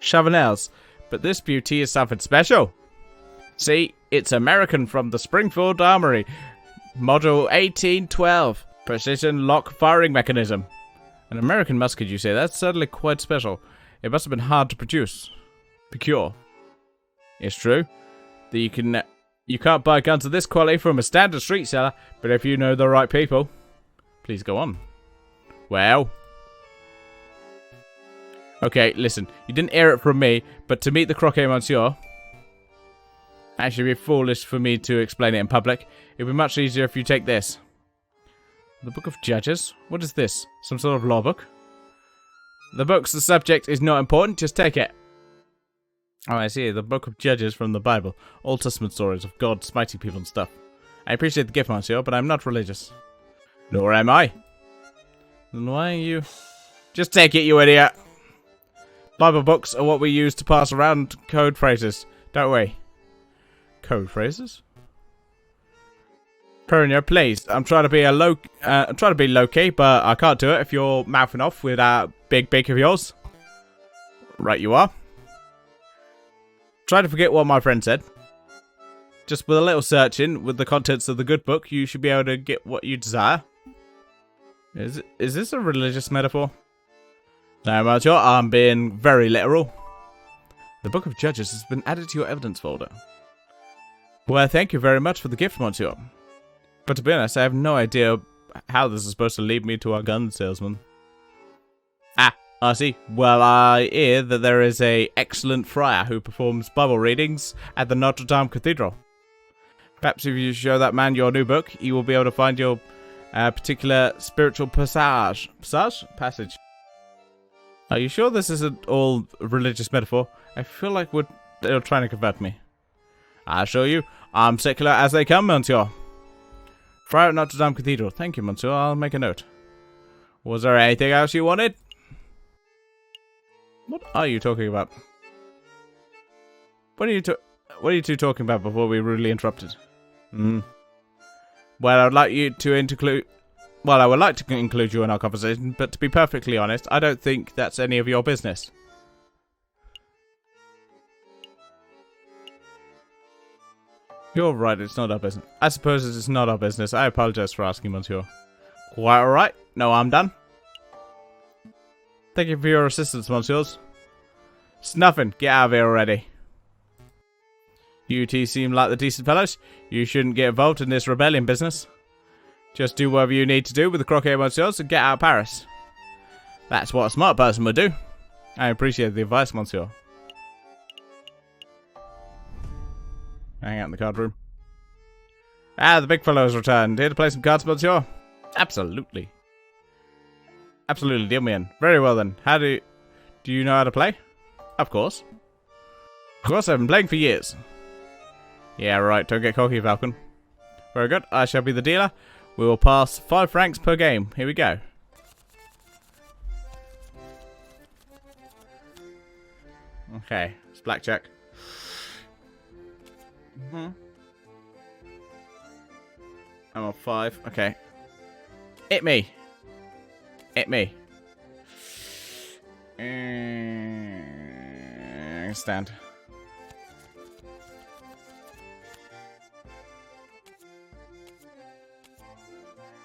[SPEAKER 1] Chavanels, but this beauty is something special. See, it's American from the Springfield Armory. Model 1812. Precision lock firing mechanism. An American musket, you say? That's certainly quite special. It must have been hard to procure. It's true that you can't buy guns of this quality from a standard street seller, but if you know the right people, please go on. Well, okay, listen. You didn't hear it from me, but to meet the Croquet Monsieur, actually, it'd be foolish for me to explain it in public. It'd be much easier if you take this. The Book of Judges? What is this? Some sort of law book? The book's the subject is not important, just take it. Oh, I see. The Book of Judges from the Bible. Old Testament stories of God smiting people and stuff. I appreciate the gift, Monsieur, but I'm not religious. Nor am I. Then why are you... Just take it, you idiot. Bible books are what we use to pass around code phrases, don't we? Code phrases? Perignon, please. I'm trying to be low-key, but I can't do it if you're mouthing off with that big beak of yours. Right, you are. Try to forget what my friend said. Just with a little searching with the contents of the good book, you should be able to get what you desire. Is this a religious metaphor? No, Monsieur, I'm being very literal. The Book of Judges has been added to your evidence folder. Well, thank you very much for the gift, Monsieur. But to be honest, I have no idea how this is supposed to lead me to our gun salesman. Ah, I see. Well, I hear that there is an excellent friar who performs Bible readings at the Notre Dame Cathedral. Perhaps if you show that man your new book, he will be able to find your particular spiritual passage. Are you sure this isn't all religious metaphor? I feel like they're trying to convert me. I assure you, I'm secular as they come, Monsieur. Friar at Notre Dame Cathedral. Thank you, Monsieur. I'll make a note. Was there anything else you wanted? What are you talking about? What are you two talking about before we rudely interrupted? Well, I would like to include you in our conversation, but to be perfectly honest, I don't think that's any of your business. You're right, it's not our business. I suppose it's not our business. I apologize for asking, Monsieur. Quite alright. No, I'm done. Thank you for your assistance, Monsieurs. It's nothing. Get out of here already. You two seem like the decent fellows. You shouldn't get involved in this rebellion business. Just do whatever you need to do with the croquet monsieurs and get out of Paris. That's what a smart person would do. I appreciate the advice, monsieur. Hang out in the card room. Ah, the big fellow has returned. Here to play some cards, monsieur? Absolutely. Absolutely, deal me in. Very well then. Do you know how to play? Of course. Of course, I've been playing for years. Yeah, right. Don't get cocky, Falcon. Very good. I shall be the dealer. We will pass 5 francs per game. Here we go. Okay, it's blackjack. I'm on 5. Okay. Hit me. Hit me. Stand.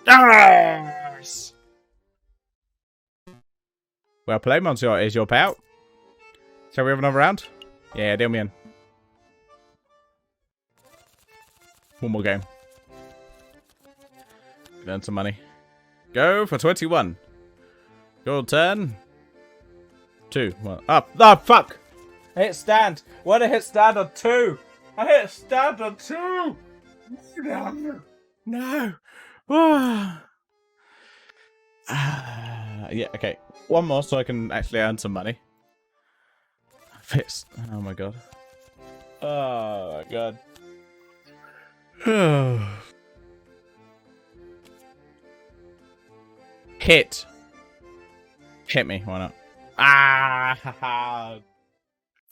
[SPEAKER 1] Yes! Well played, monsieur. Is your payout? Shall we have another round? Yeah, deal me in. One more game. Earn some money. Go for 21. Your turn. 2. 1. Up. Oh, fuck! I hit stand. What did I hit stand on 2? I hit stand on 2! No. No. Yeah, okay. One more so I can actually earn some money. Fist. Oh my god. Oh my god. Hit. Hit me, why not? Ah!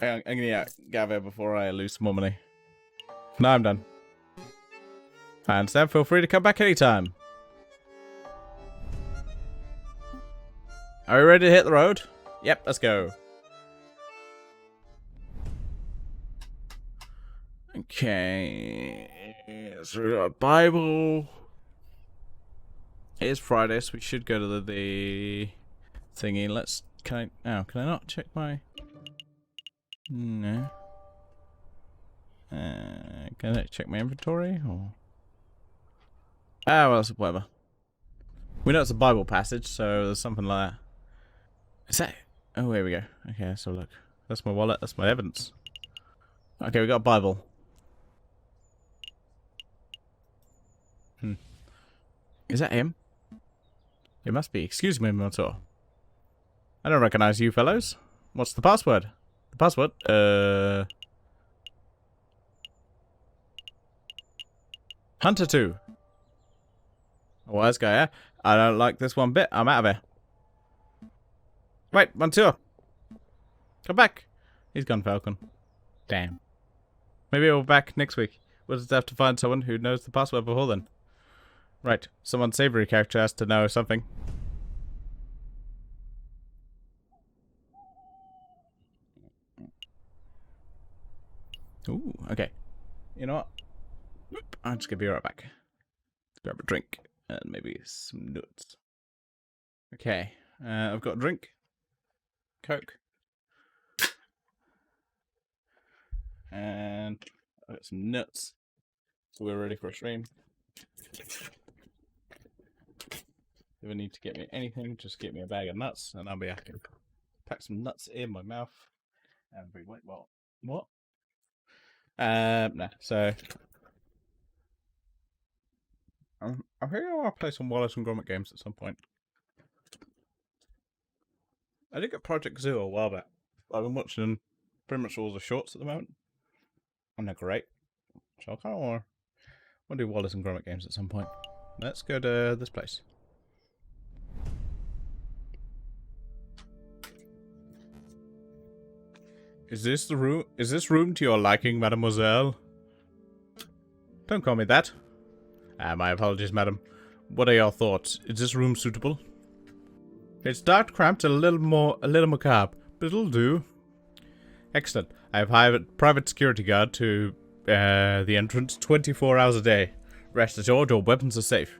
[SPEAKER 1] I'm gonna get out before I lose some more money. No, I'm done. I understand. Feel free to come back anytime. Are we ready to hit the road? Yep, let's go. Okay. So we got a Bible. It is Friday, so we should go to the thingy. Let's. Can I not check my? No. Can I check my inventory or? Ah, well, whatever. We know it's a Bible passage, so there's something like that. Is that? Oh, here we go. Okay, so look. That's my wallet. That's my evidence. Okay, we got a Bible. Is that him? It must be. Excuse me, Mentor. I don't recognize you fellows. What's the password? The password? Hunter 2. A wise guy, yeah? I don't like this one bit. I'm out of here. Wait, Monsieur. Come back. He's gone, Falcon. Damn. Maybe we'll be back next week. We'll just have to find someone who knows the password before then. Right. Someone savory character has to know something. Ooh, okay. You know what? I'm just gonna be right back. Grab a drink and maybe some nuts. Okay. I've got a drink. Coke. And I've got some nuts. So we're ready for a stream. If you need to get me anything, just get me a bag of nuts and I'll be happy. Pack some nuts in my mouth and be wait, what? Nah, so I'm thinking I want to play some Wallace and Gromit games at some point. I did get Project Zoo a while back. I've been watching pretty much all the shorts at the moment. And they're great. So I kind of want to do Wallace and Gromit games at some point. Let's go to this place. Is this the room? Is this room to your liking, mademoiselle? Don't call me that. My apologies, madam. What are your thoughts? Is this room suitable? It's dark, cramped, and a little macabre, but it'll do. Excellent. I have hired private security guard to the entrance 24 hours a day. Rest assured, your weapons are safe.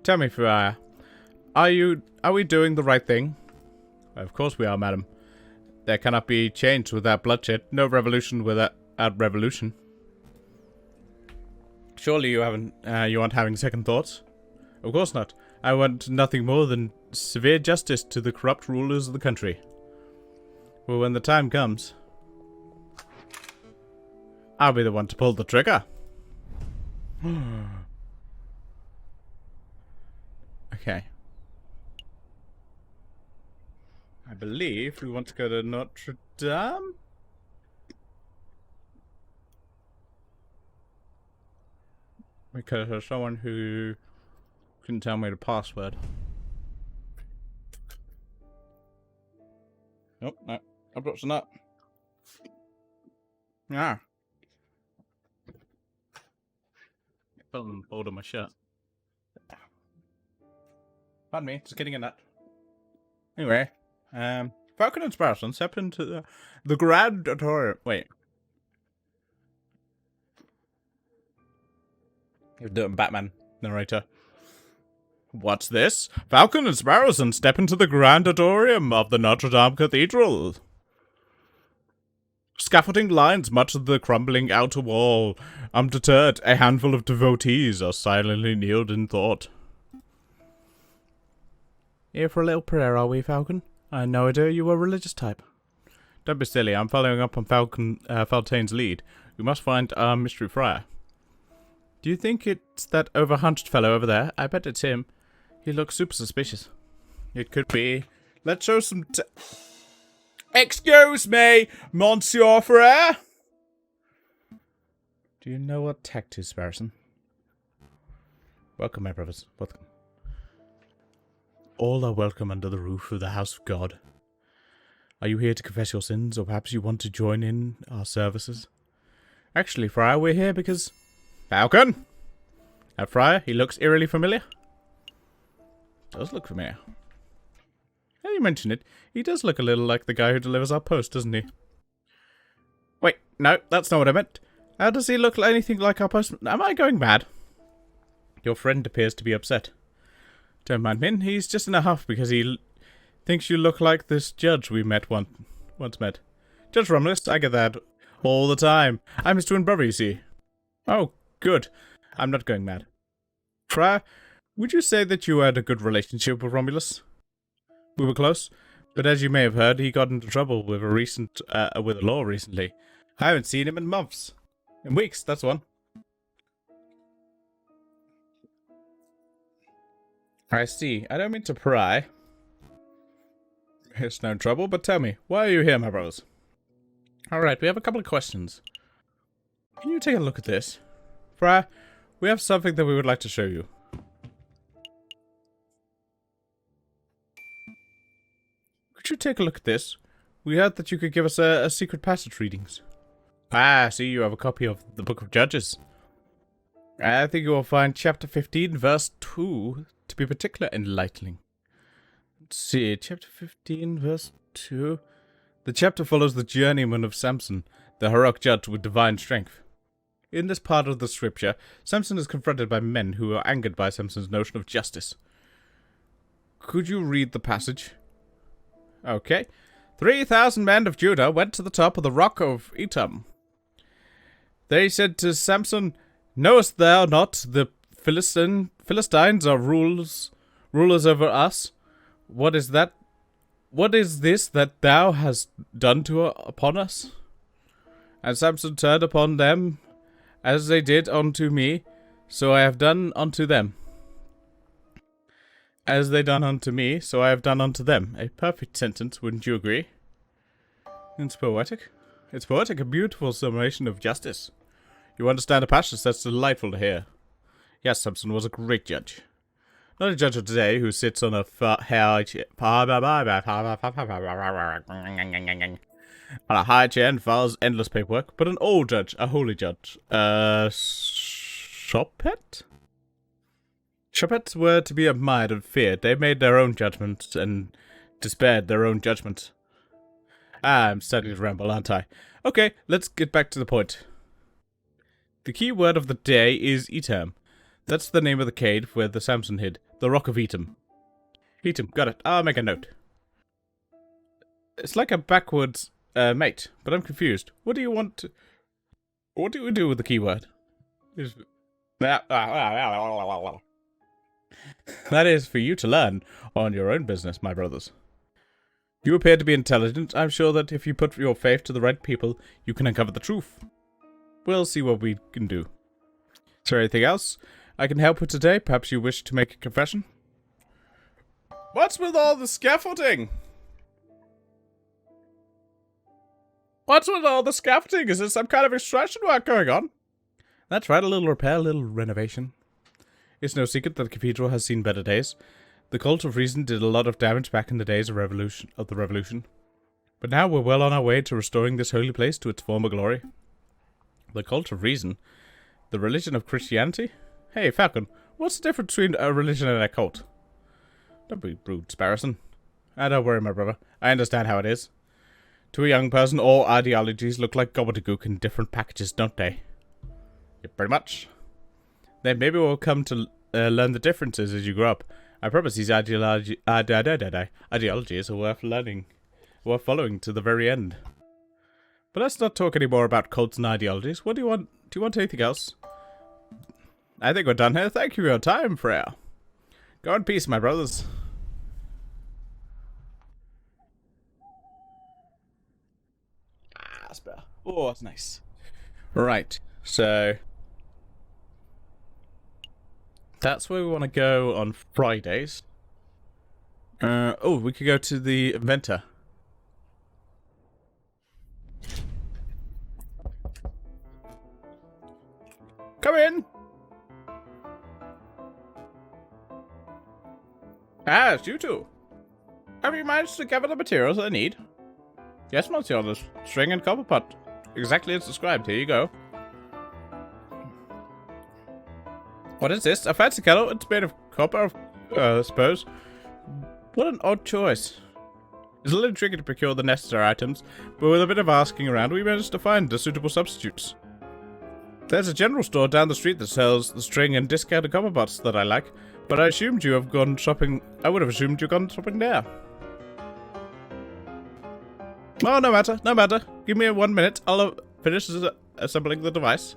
[SPEAKER 1] Tell me, Friar, are we doing the right thing? Of course we are, madam. There cannot be change without bloodshed. No revolution without revolution. Surely you haven't, you aren't having second thoughts? Of course not. I want nothing more than severe justice to the corrupt rulers of the country. Well, when the time comes, I'll be the one to pull the trigger. Okay. I believe we want to go to Notre Dame. Because there's someone who couldn't tell me the password. Nope, no. I've got some up. Yeah. Fell in the fold of my shirt. Pardon me, just getting a nut. Anyway, Falcon and Sparrow step into the Grand Auditorium. Wait. You're doing Batman narrator. What's this? Falcon and Sparrowson step into the Grand Auditorium of the Notre Dame Cathedral. Scaffolding lines much of the crumbling outer wall. Undeterred, a handful of devotees are silently kneeled in thought. Here for a little prayer, are we, Falcon? I had no idea you were a religious type. Don't be silly, I'm following up on Faltane's lead. We must find our mystery friar. Do you think it's that over-hunched fellow over there? I bet it's him. He looks super suspicious. It could be. Let's show some Excuse me, Monsieur Frere? Do you know what tact is, Sparrowson? Welcome, my brothers. Welcome. All are welcome under the roof of the house of God. Are you here to confess your sins, or perhaps you want to join in our services? Actually, Friar, we're here because... Falcon? That Friar, he looks eerily familiar. Does look familiar. Now you mention it, he does look a little like the guy who delivers our post, doesn't he? Wait, no, that's not what I meant. How does he look like anything like our postman? Am I going mad? Your friend appears to be upset. Don't mind Min, he's just in a huff because he thinks you look like this judge we once met. Judge Romulus, I get that all the time. I'm his twin brother, you see. Oh, good. I'm not going mad. Friar, would you say that you had a good relationship with Romulus? We were close, but as you may have heard, he got into trouble with with the law recently. I haven't seen him in months. In weeks, that's one. I see. I don't mean to pry. It's no trouble, but tell me, why are you here, my brothers? Alright, we have a couple of questions. Can you take a look at this? Friar, we have something that we would like to show you. Could you take a look at this? We heard that you could give us a secret passage readings. Ah, I see you have a copy of the Book of Judges. I think you will find chapter 15, verse 2 to be particularly enlightening. Let's see, chapter 15, verse 2. The chapter follows the journeyman of Samson, the heroic judge with divine strength. In this part of the scripture, Samson is confronted by men who are angered by Samson's notion of justice. Could you read the passage? Okay. 3,000 men of Judah went to the top of the rock of Etam. They said to Samson, Knowest thou not the Philistines are rulers over us? What is that? What is this that thou hast done upon us? And Samson turned upon them, as they did unto me, so I have done unto them. As they done unto me, so I have done unto them. A perfect sentence, wouldn't you agree? It's poetic. It's poetic, a beautiful summation of justice. You understand a passage that's delightful to hear. Yes, Samson was a great judge. Not a judge of today who sits on a high chair and files endless paperwork, but an old judge, a holy judge. Shopet? Shopets were to be admired and feared. They made their own judgments and despaired their own judgments. I'm starting to ramble, aren't I? Okay, let's get back to the point. The key word of the day is Etam. That's the name of the cave where the Samson hid. The Rock of Etam. Etam, got it. I'll make a note. It's like a backwards mate, but I'm confused. What do you want to... What do we do with the keyword? That is for you to learn on your own business, my brothers. You appear to be intelligent. I'm sure that if you put your faith to the right people, you can uncover the truth. We'll see what we can do. Is there anything else I can help with today? Perhaps you wish to make a confession? What's with all the scaffolding? What's with all the scaffolding? Is there some kind of extraction work going on? That's right, a little repair, a little renovation. It's no secret that the cathedral has seen better days. The Cult of Reason did a lot of damage back in the days of the Revolution. But now we're well on our way to restoring this holy place to its former glory. The Cult of Reason? The religion of Christianity? Hey, Falcon, what's the difference between a religion and a cult? Don't be rude, Sparrowson. Don't worry, my brother. I understand how it is. To a young person, all ideologies look like gobbledygook in different packages, don't they? Yeah, pretty much. Then maybe we'll come to learn the differences as you grow up. I promise these ideologies are worth learning, worth following to the very end. But let's not talk anymore about cults and ideologies. What do you want? Do you want anything else? I think we're done here. Thank you for your time, Freya. Go in peace, my brothers. Ah, spell. Oh, that's nice. Right, so that's where we want to go on Fridays. Oh, we could go to the inventor. Come in! Ah, it's you two. Have you managed to gather the materials I need? Yes, monsieur, the string and copper pot. Exactly as described. Here you go. What is this? A fancy kettle? It's made of copper, I suppose. What an odd choice. It's a little tricky to procure the necessary items, but with a bit of asking around, we managed to find the suitable substitutes. There's a general store down the street that sells the string and discounted copper pots that I like, but I assumed you have gone shopping. I would have assumed you've gone shopping there. Oh, no matter, no matter. Give me 1 minute. I'll finish assembling the device.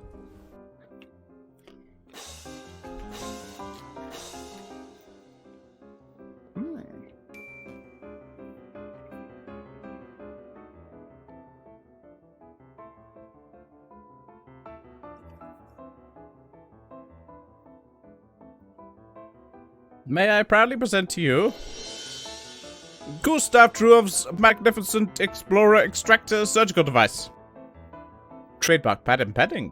[SPEAKER 1] May I proudly present to you Gustav Truov's magnificent Explorer Extractor surgical device. Trademark patent pending.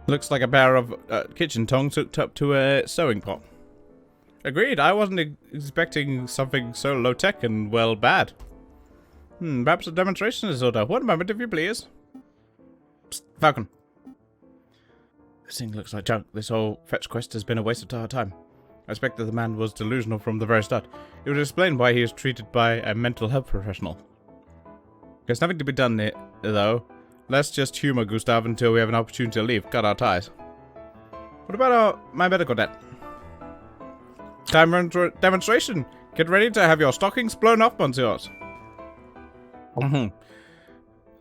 [SPEAKER 1] Looks like a pair of kitchen tongs hooked up to a sewing pot. Agreed, I wasn't expecting something so low-tech and, well, bad. Perhaps a demonstration is order. 1 moment, if you please. Psst, Falcon. This thing looks like junk. This whole fetch quest has been a waste of our time. I expect that the man was delusional from the very start. It would explain why he was treated by a mental health professional. There's nothing to be done here, though. Let's just humor Gustav until we have an opportunity to leave. Cut our ties. What about my medical debt? Time for demonstration. Get ready to have your stockings blown off, monsieurs.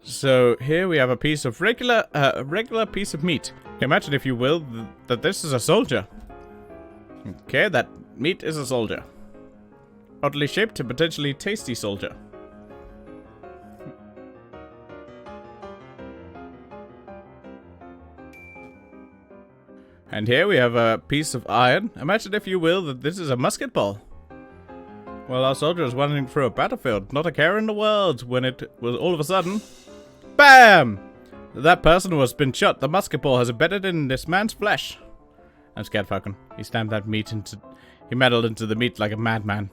[SPEAKER 1] So here we have a piece of regular piece of meat. Imagine, if you will, that this is a soldier. Okay, that meat is a soldier. Oddly shaped and potentially tasty soldier. And here we have a piece of iron. Imagine, if you will, that this is a musket ball. Well, our soldier is running through a battlefield, not a care in the world, when it was all of a sudden... BAM! That person who has been shot. The musket ball has embedded in this man's flesh. I'm scared, Falcon. He stamped that meat into... He meddled into the meat like a madman.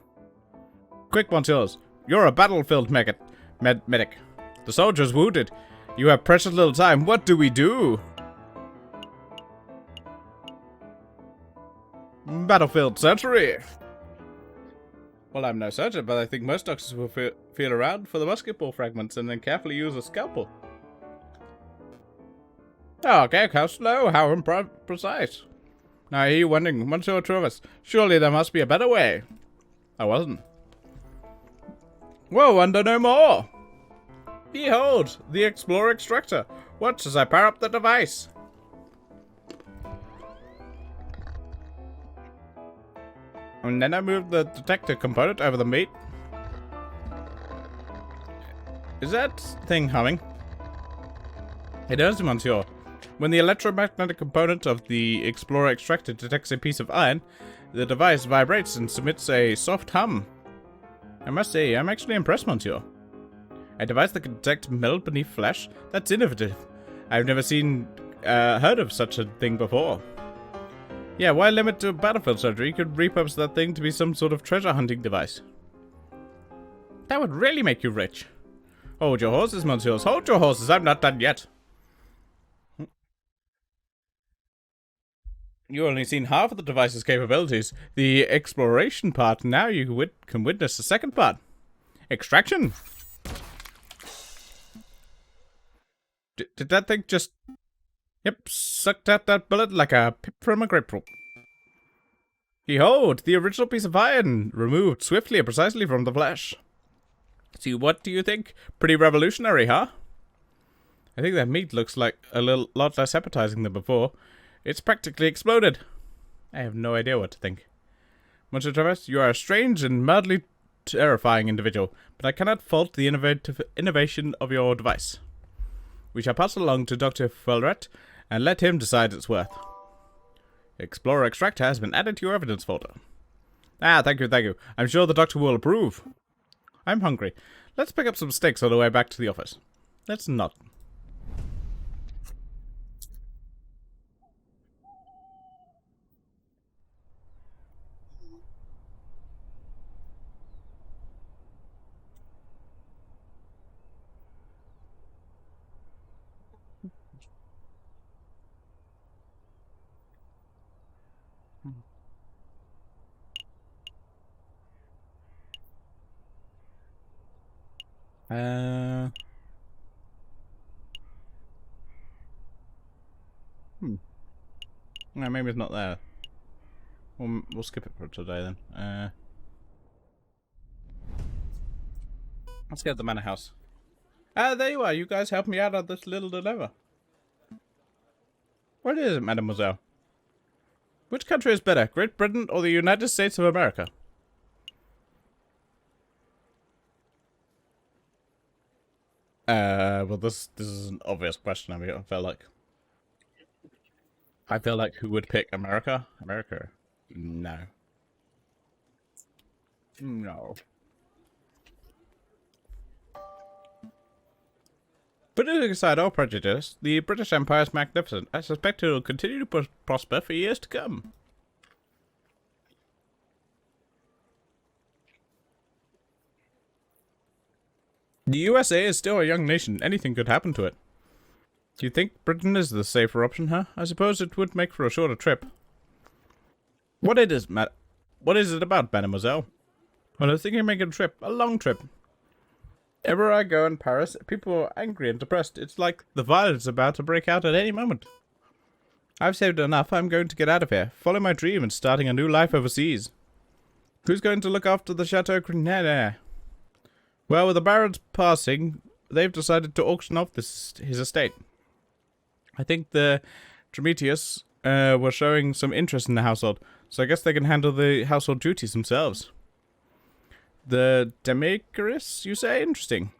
[SPEAKER 1] Quick, monsieurs. You're a battlefield medic. The soldier's wounded. You have precious little time. What do we do? Battlefield surgery. Well, I'm no surgeon, but I think most doctors will feel around for the musket ball fragments and then carefully use a scalpel. Okay, how slow, how imprecise. Now, are you wondering, Monsieur Travis, surely there must be a better way. I wasn't. Whoa, wonder no more. Behold, the Explorer Extractor. Watch as I power up the device. And then I moved the detector component over the meat. Is that thing humming? It does, monsieur. When the electromagnetic component of the Explorer extractor detects a piece of iron, the device vibrates and submits a soft hum. I must say, I'm actually impressed, monsieur. A device that can detect metal beneath flesh? That's innovative. I've never heard of such a thing before. Yeah, why limit to battlefield surgery? You could repurpose that thing to be some sort of treasure hunting device. That would really make you rich. Hold your horses, monsieurs. Hold your horses. I'm not done yet. You've only seen half of the device's capabilities. The exploration part, now you can witness the second part. Extraction. Did that thing just... Yep, sucked out that bullet like a pip from a grapefruit. Behold, the original piece of iron, removed swiftly and precisely from the flesh. See, what do you think? Pretty revolutionary, huh? I think that meat looks like a lot less appetizing than before. It's practically exploded. I have no idea what to think. Monsieur Travis, you are a strange and mildly terrifying individual, but I cannot fault the innovation of your device. We shall pass it along to Dr. Felret and let him decide its worth. Explorer Extractor has been added to your evidence folder. Ah, thank you, thank you. I'm sure the doctor will approve. I'm hungry. Let's pick up some steaks on the way back to the office. Let's not. No, maybe it's not there. We'll skip it for today then. Let's get the manor house. Ah, there you are. You guys helped me out on this little dilemma. What is it, mademoiselle? Which country is better, Great Britain or the United States of America? Well, this is an obvious question. I mean, I feel like who would pick America? America? No. No. Putting aside all prejudice, the British Empire is magnificent. I suspect it will continue to prosper for years to come. The USA is still a young nation. Anything could happen to it. Do you think Britain is the safer option, huh? I suppose it would make for a shorter trip. What is it about, mademoiselle? Well, I was thinking of making a trip, a long trip. Wherever I go in Paris, people are angry and depressed. It's like the violence is about to break out at any moment. I've saved enough. I'm going to get out of here, follow my dream, and starting a new life overseas. Who's going to look after the Chateau Criniere? Well, with the Baron's passing, they've decided to auction off his estate. I think the Tremetius were showing some interest in the household, so I guess they can handle the household duties themselves. The Demicaris, you say? Interesting.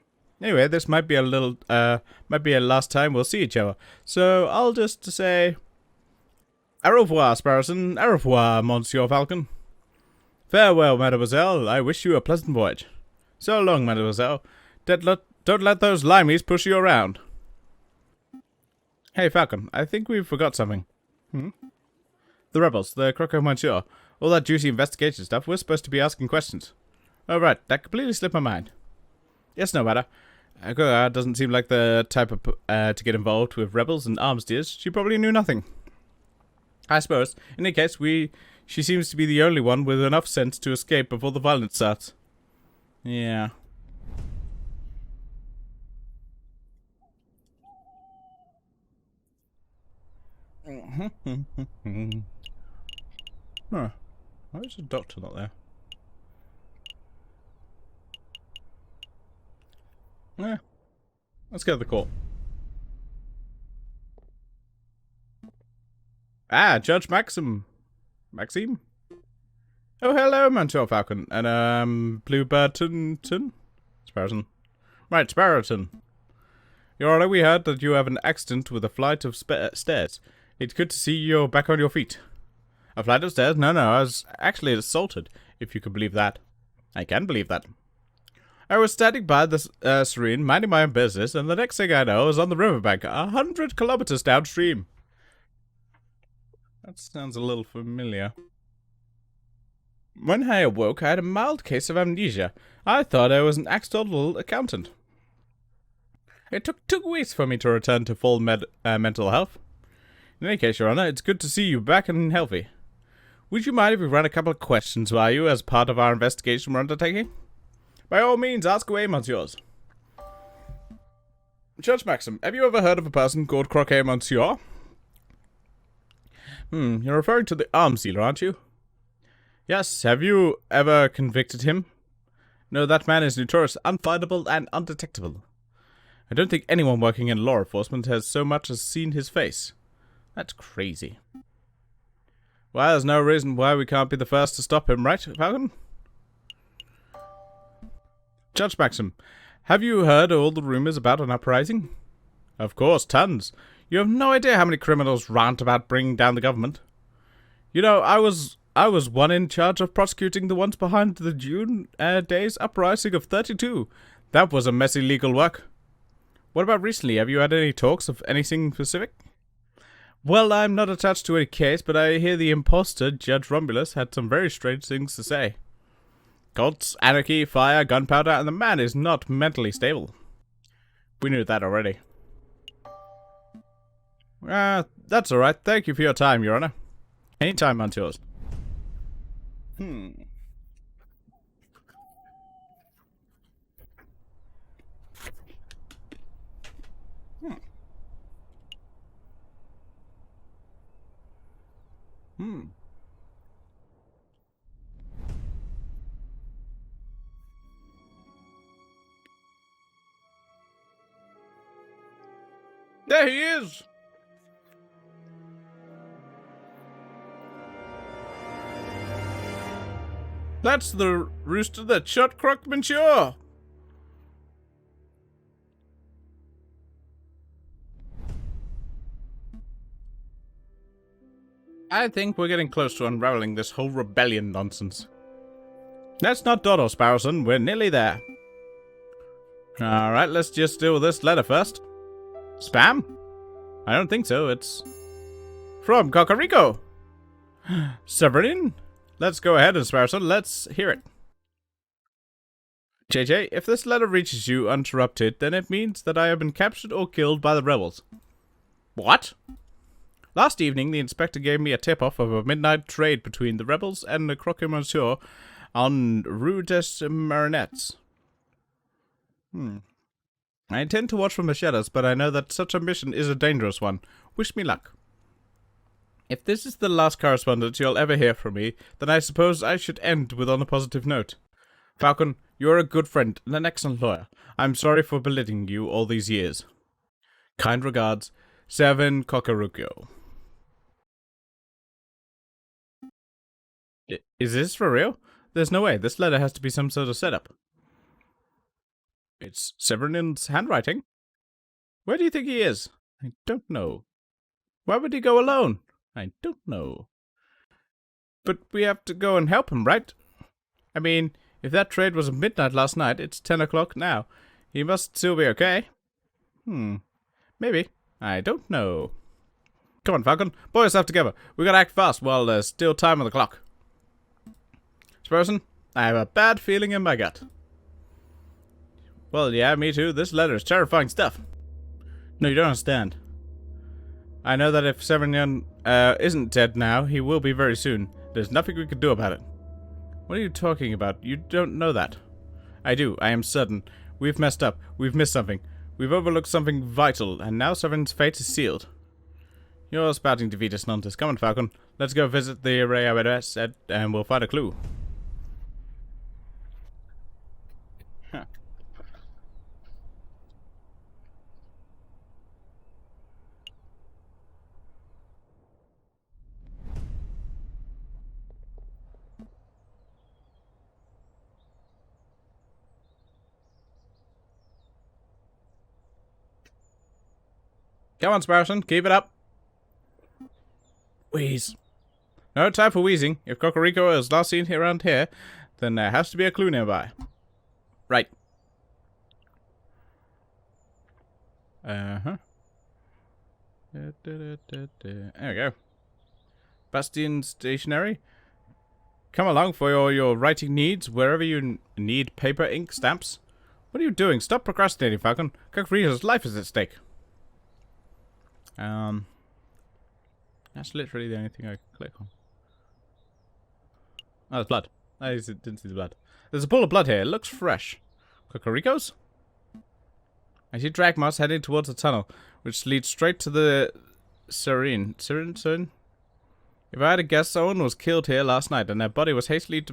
[SPEAKER 1] Anyway, this might be a last time we'll see each other. So I'll just say, au revoir, Sparrowson. Au revoir, Monsieur Falcon. Farewell, mademoiselle. I wish you a pleasant voyage. So long, mademoiselle. Don't let those limeys push you around. Hey, Falcon. I think we forgot something. The rebels, the Croco Monsieur. All that juicy investigation stuff. We're supposed to be asking questions. Oh, right. That completely slipped my mind. Yes, no matter. Agora doesn't seem like the type of to get involved with rebels and arms dealers. She probably knew nothing. I suppose. In any case, she seems to be the only one with enough sense to escape before the violence starts. Yeah. Huh. Why is the doctor not there? Yeah. Let's go to the court. Ah, Judge Maxime. Maxime? Oh, hello, Monsieur Falcon. And, Blue Burton? Sparrowton. Right, Sparrowton. Your Honor, we heard that you have an accident with a flight of stairs. It's good to see you're back on your feet. A flight of stairs? No, I was actually assaulted, if you can believe that. I can believe that. I was standing by the serene, minding my own business, and the next thing I know, I was on the riverbank, 100 kilometers downstream. That sounds a little familiar. When I awoke, I had a mild case of amnesia. I thought I was an accidental accountant. It took 2 weeks for me to return to full mental health. In any case, Your Honor, it's good to see you back and healthy. Would you mind if we run a couple of questions by you as part of our investigation we're undertaking? By all means, ask away, monsieurs. Judge Maxim, have you ever heard of a person called Croquet Monsieur? You're referring to the arms dealer, aren't you? Yes, have you ever convicted him? No, that man is notorious, unfindable, and undetectable. I don't think anyone working in law enforcement has so much as seen his face. That's crazy. Well, there's no reason why we can't be the first to stop him, right, Falcon? Judge Maxim, have you heard all the rumors about an uprising? Of course, tons. You have no idea how many criminals rant about bringing down the government. You know, I was one in charge of prosecuting the ones behind the June Days uprising of 32. That was a messy legal work. What about recently? Have you had any talks of anything specific? Well, I'm not attached to any case, but I hear the imposter, Judge Romulus, had some very strange things to say. Cults, anarchy, fire, gunpowder, and the man is not mentally stable. We knew that already. That's alright. Thank you for your time, Your Honor. Anytime, monsieurs. There he is! That's the rooster that shot Croque Monsieur! I think we're getting close to unraveling this whole rebellion nonsense. Let's not dawdle, Sparrowson. We're nearly there. Alright, let's just deal with this letter first. Spam? I don't think so. It's from Cocorico. Severin? Let's go ahead, Sparrowson. Let's hear it. JJ, if this letter reaches you uninterrupted, then it means that I have been captured or killed by the rebels. What? Last evening, the inspector gave me a tip-off of a midnight trade between the rebels and the Croque Monsieur on Rue des Marinettes. I intend to watch from the shadows, but I know that such a mission is a dangerous one. Wish me luck. If this is the last correspondence you'll ever hear from me, then I suppose I should end with on a positive note. Falcon, you're a good friend and an excellent lawyer. I'm sorry for belittling you all these years. Kind regards, Seven Cocorico. Is this for real? There's no way. This letter has to be some sort of setup. It's Severin's handwriting. Where do you think he is? I don't know. Why would he go alone? I don't know. But we have to go and help him, right? I mean, if that trade was at midnight last night, it's 10 o'clock now. He must still be okay. Maybe. I don't know. Come on, Falcon. Pull yourself together. We gotta act fast while there's still time on the clock. Sparrowson, I have a bad feeling in my gut. Well, yeah, me too. This letter is terrifying stuff. No, you don't understand. I know that if Severin isn't dead now, he will be very soon. There's nothing we can do about it. What are you talking about? You don't know that. I do. I am certain. We've messed up. We've missed something. We've overlooked something vital, and now Severin's fate is sealed. You're spouting defeatist nonsense. Come on, Falcon. Let's go visit the Aviary and we'll find a clue. Huh. Come on, Sparrowson, keep it up. Wheeze. No time for wheezing. If Cocorico is last seen around here, then there has to be a clue nearby. Right. Uh-huh. There we go. Bastion Stationery. Come along for your writing needs wherever you need paper, ink, stamps. What are you doing? Stop procrastinating, Falcon. Cocorico's life is at stake. That's literally the only thing I click on. Oh, there's blood. I didn't see the blood. There's a pool of blood here. It looks fresh. Cocorico's? I see drag marks heading towards the tunnel, which leads straight to the Serene. Serene? If I had to guess, someone was killed here last night, and their body was hastily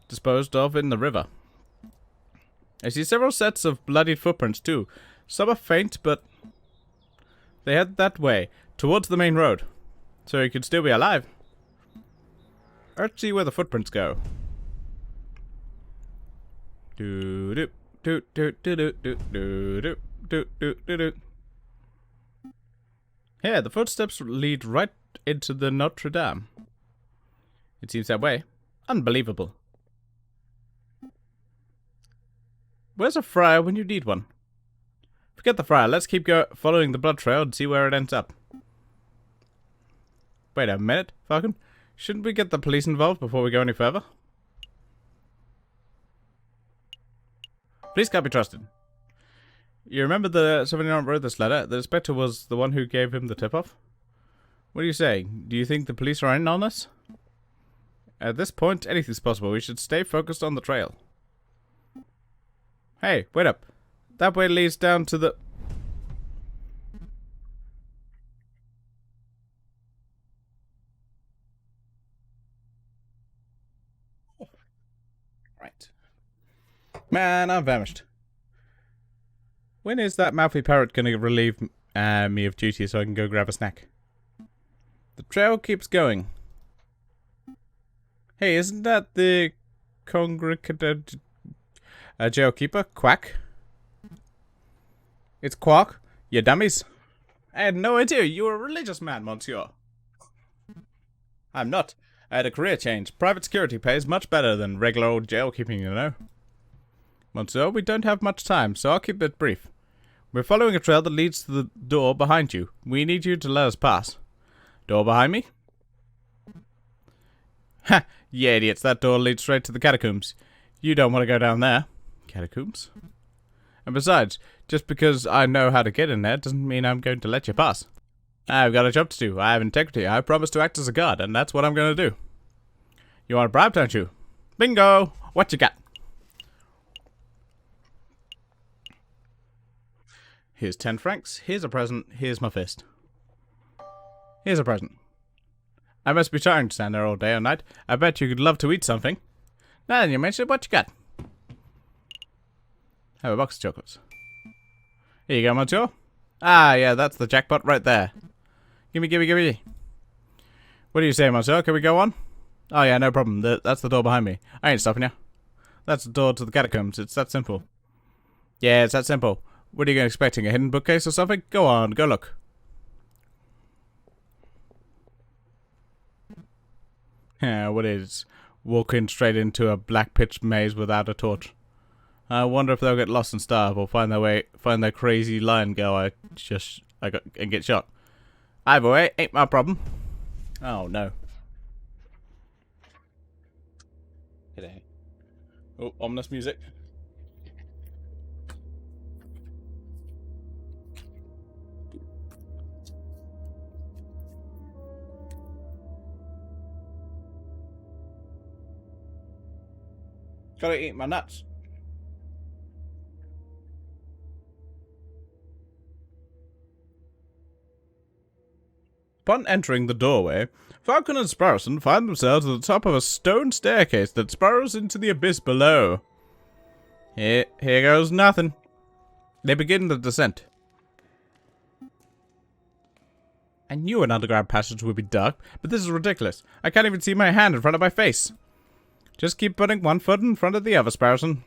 [SPEAKER 1] disposed of in the river. I see several sets of bloodied footprints, too. Some are faint, but they head that way, towards the main road. So he could still be alive. Let's see where the footprints go. Do do do do do do do do do do do do. Here, the footsteps lead right into the Notre Dame. It seems that way. Unbelievable. Where's a friar when you need one? Forget the friar. Let's keep following the blood trail and see where it ends up. Wait a minute, Falcon. Shouldn't we get the police involved before we go any further? Police can't be trusted. You remember the someone who wrote this letter? The inspector was the one who gave him the tip-off? What do you say? Do you think the police are in on this? At this point, anything's possible. We should stay focused on the trail. Hey, wait up. That way leads down to the... Right. Man, I'm famished. When is that mouthy parrot going to relieve me of duty so I can go grab a snack? The trail keeps going. Hey, isn't that the congregate jailkeeper? Quack? It's Quark? You dummies. I had no idea you were a religious man, monsieur. I'm not. I had a career change. Private security pays much better than regular old jail keeping, you know. Monsieur, we don't have much time, so I'll keep it brief. We're following a trail that leads to the door behind you. We need you to let us pass. Door behind me? Ha! You idiots, that door leads straight to the catacombs. You don't want to go down there. Catacombs? And besides, just because I know how to get in there doesn't mean I'm going to let you pass. I've got a job to do. I have integrity. I promise to act as a guard, and that's what I'm going to do. You want a bribe, don't you? Bingo! What you got? Here's 10 francs. Here's a present. Here's my fist. Here's a present. I must be tiring to stand there all day or night. I bet you could love to eat something. Now then, you mentioned what you got. Have a box of chocolates. Here you go, monsieur. Ah, yeah, that's the jackpot right there. Gimme, gimme, gimme. What do you say, monsieur? Can we go on? Oh, yeah, no problem. That's the door behind me. I ain't stopping you. That's the door to the catacombs. It's that simple. Yeah, it's that simple. What are you expecting? A hidden bookcase or something? Go on, go look. Yeah, what is? Walking straight into a black pitch maze without a torch. I wonder if they'll get lost and starve, or find their crazy lion girl and get shot. Either way, ain't my problem. Oh no. G'day. Oh, ominous music. Gotta eat my nuts. Upon entering the doorway, Falcon and Sparrowson find themselves at the top of a stone staircase that spirals into the abyss below. Here goes nothing. They begin the descent. I knew an underground passage would be dark, but this is ridiculous. I can't even see my hand in front of my face. Just keep putting one foot in front of the other, Sparrowson.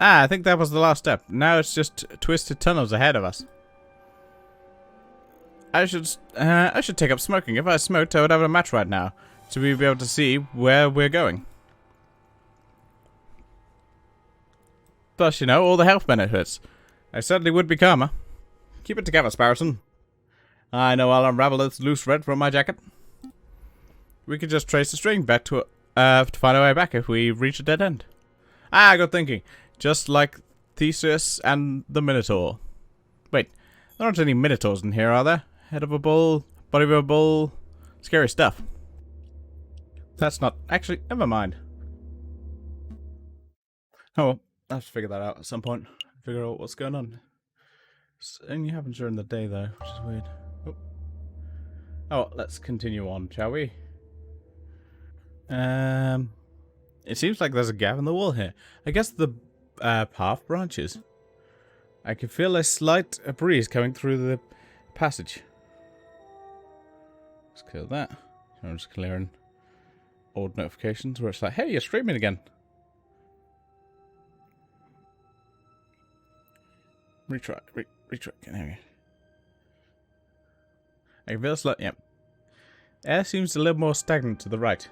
[SPEAKER 1] Ah, I think that was the last step. Now it's just twisted tunnels ahead of us. I should take up smoking. If I smoked, I would have a match right now, so we'd be able to see where we're going. Plus, you know, all the health benefits. I certainly would be calmer. Keep it together, Sparrowson. I know I'll unravel this loose thread from my jacket. We could just trace the string back to find our way back if we reach a dead end. Ah, good thinking. Just like Theseus and the Minotaur. Wait, there aren't any Minotaurs in here, are there? Head of a bull, body of a bull. Scary stuff. That's not... Actually, never mind. Oh, well, I'll have to figure that out at some point. Figure out what's going on. It only happens during the day, though, which is weird. Oh, well, let's continue on, shall we? It seems like there's a gap in the wall here. I guess the path branches. I can feel a slight breeze coming through the passage. Let's kill that. I'm just clearing old notifications where it's like, hey, you're streaming again. Retry. Retry. There we go. I can feel a slight... Yep. Air seems a little more stagnant to the right.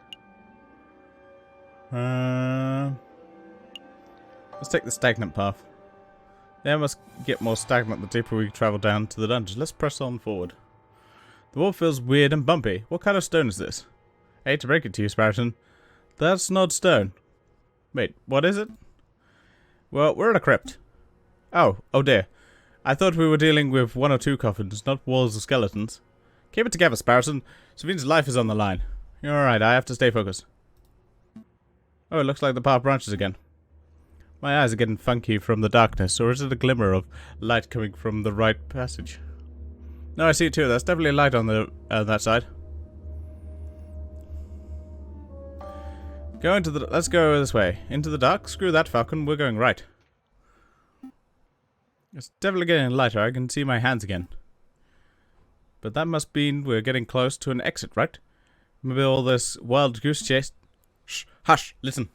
[SPEAKER 1] Let's take the stagnant path. The air must get more stagnant the deeper we travel down to the dungeon. Let's press on forward. The wall feels weird and bumpy. What kind of stone is this? I hate to break it to you, Sparrowson. That's not stone. Wait, what is it? Well, we're in a crypt. Oh dear. I thought we were dealing with one or two coffins, not walls of skeletons. Keep it together, Sparrowson. Savine's life is on the line. You're alright, I have to stay focused. Oh, it looks like the path branches again. My eyes are getting funky from the darkness, or is it a glimmer of light coming from the right passage? No, I see it too. There's definitely a light on the that side. Let's go this way. Into the dark? Screw that, Falcon. We're going right. It's definitely getting lighter. I can see my hands again. But that must mean we're getting close to an exit, right? Maybe all this wild goose chase... Shh! Hush! Listen!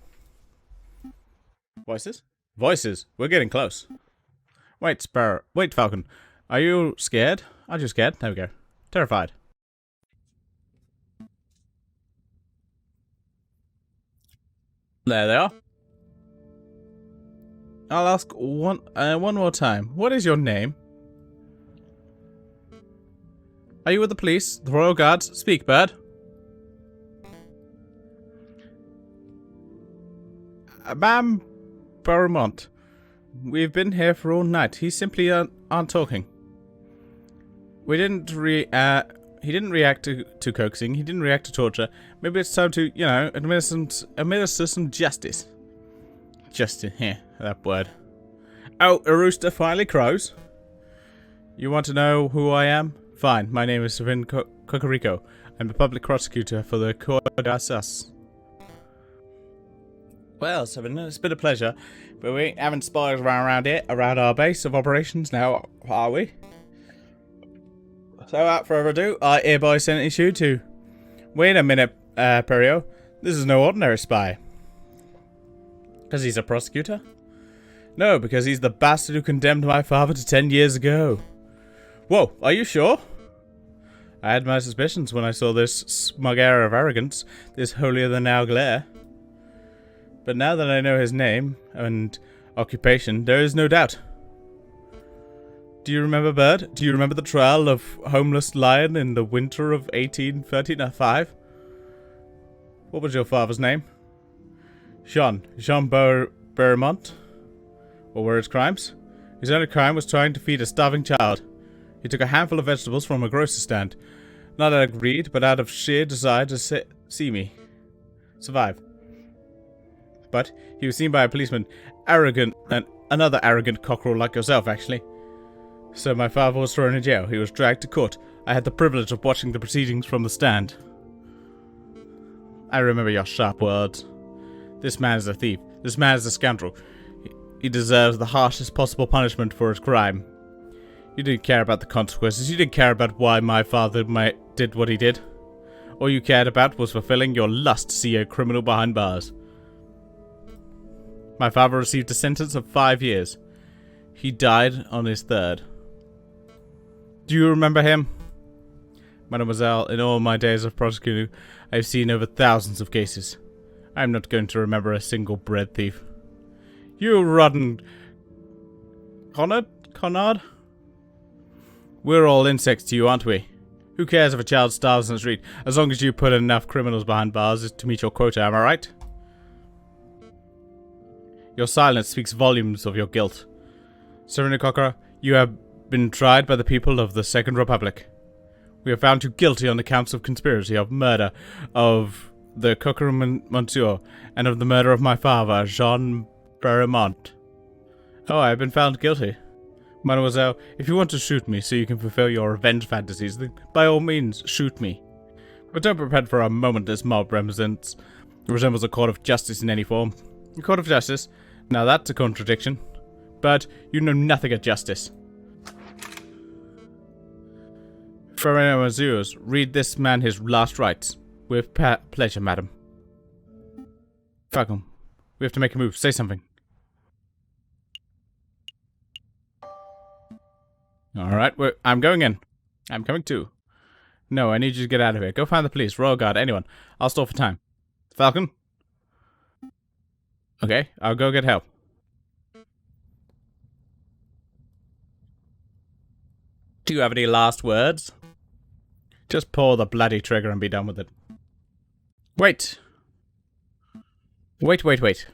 [SPEAKER 1] Voices? Voices! We're getting close. Wait, Wait, Falcon. Are you scared? Aren't you scared? There we go. Terrified. There they are. I'll ask one more time. What is your name? Are you with the police? The Royal Guards? Speak, bird. Ma'am Beaumont. We've been here for all night. He simply aren't talking. We didn't he didn't react to coaxing. He didn't react to torture. Maybe it's time to, you know, administer some justice. Justice, here, that word. Oh, a rooster finally crows. You want to know who I am? Fine, my name is Savin Cocorico. I'm the public prosecutor for the Cour d'Assas. Well, Savin, it's been a pleasure, but we ain't having spies around here, around our base of operations now, are we? So, without further ado, I hereby sentence you to... Wait a minute, Perio. This is no ordinary spy. Because he's a prosecutor? No, because he's the bastard who condemned my father to 10 years ago. Whoa, are you sure? I had my suspicions when I saw this smug air of arrogance, this holier-than-thou glare. But now that I know his name and occupation, there is no doubt. Do you remember, Bird? Do you remember the trial of homeless lion in the winter of 1835? What was your father's name? Jean Beaumont. What were his crimes? His only crime was trying to feed a starving child. He took a handful of vegetables from a grocer's stand. Not out of greed, but out of sheer desire to see me survive. But he was seen by a policeman, arrogant, and another arrogant cockerel like yourself, actually. So my father was thrown in jail. He was dragged to court. I had the privilege of watching the proceedings from the stand. I remember your sharp words. This man is a thief. This man is a scoundrel. He deserves the harshest possible punishment for his crime. You didn't care about the consequences. You didn't care about why my father did what he did. All you cared about was fulfilling your lust to see a criminal behind bars. My father received a sentence of 5 years. He died on his 3rd. Do you remember him? Mademoiselle, in all my days of prosecuting, I have seen over thousands of cases. I am not going to remember a single bread thief. You rotten... Conrad? We're all insects to you, aren't we? Who cares if a child starves in the street, as long as you put enough criminals behind bars to meet your quota, am I right? Your silence speaks volumes of your guilt. Serena Cochran, you have been tried by the people of the Second Republic. We have found you guilty on the counts of conspiracy, of murder, of the Cochran Monsieur, and of the murder of my father, Jean Barremont. Oh, I have been found guilty. Mademoiselle, if you want to shoot me so you can fulfill your revenge fantasies, then by all means, shoot me. But don't pretend for a moment this mob resembles a court of justice in any form. A court of justice? Now that's a contradiction. But you know nothing of justice. Ferrero Azuros, read this man his last rites. With pleasure, madam. Falcon, we have to make a move. Say something. Alright, I'm going in. I'm coming too. No, I need you to get out of here. Go find the police, Royal Guard, anyone. I'll stall for time. Falcon? Okay, I'll go get help. Do you have any last words? Just pull the bloody trigger and be done with it. Wait. Wait.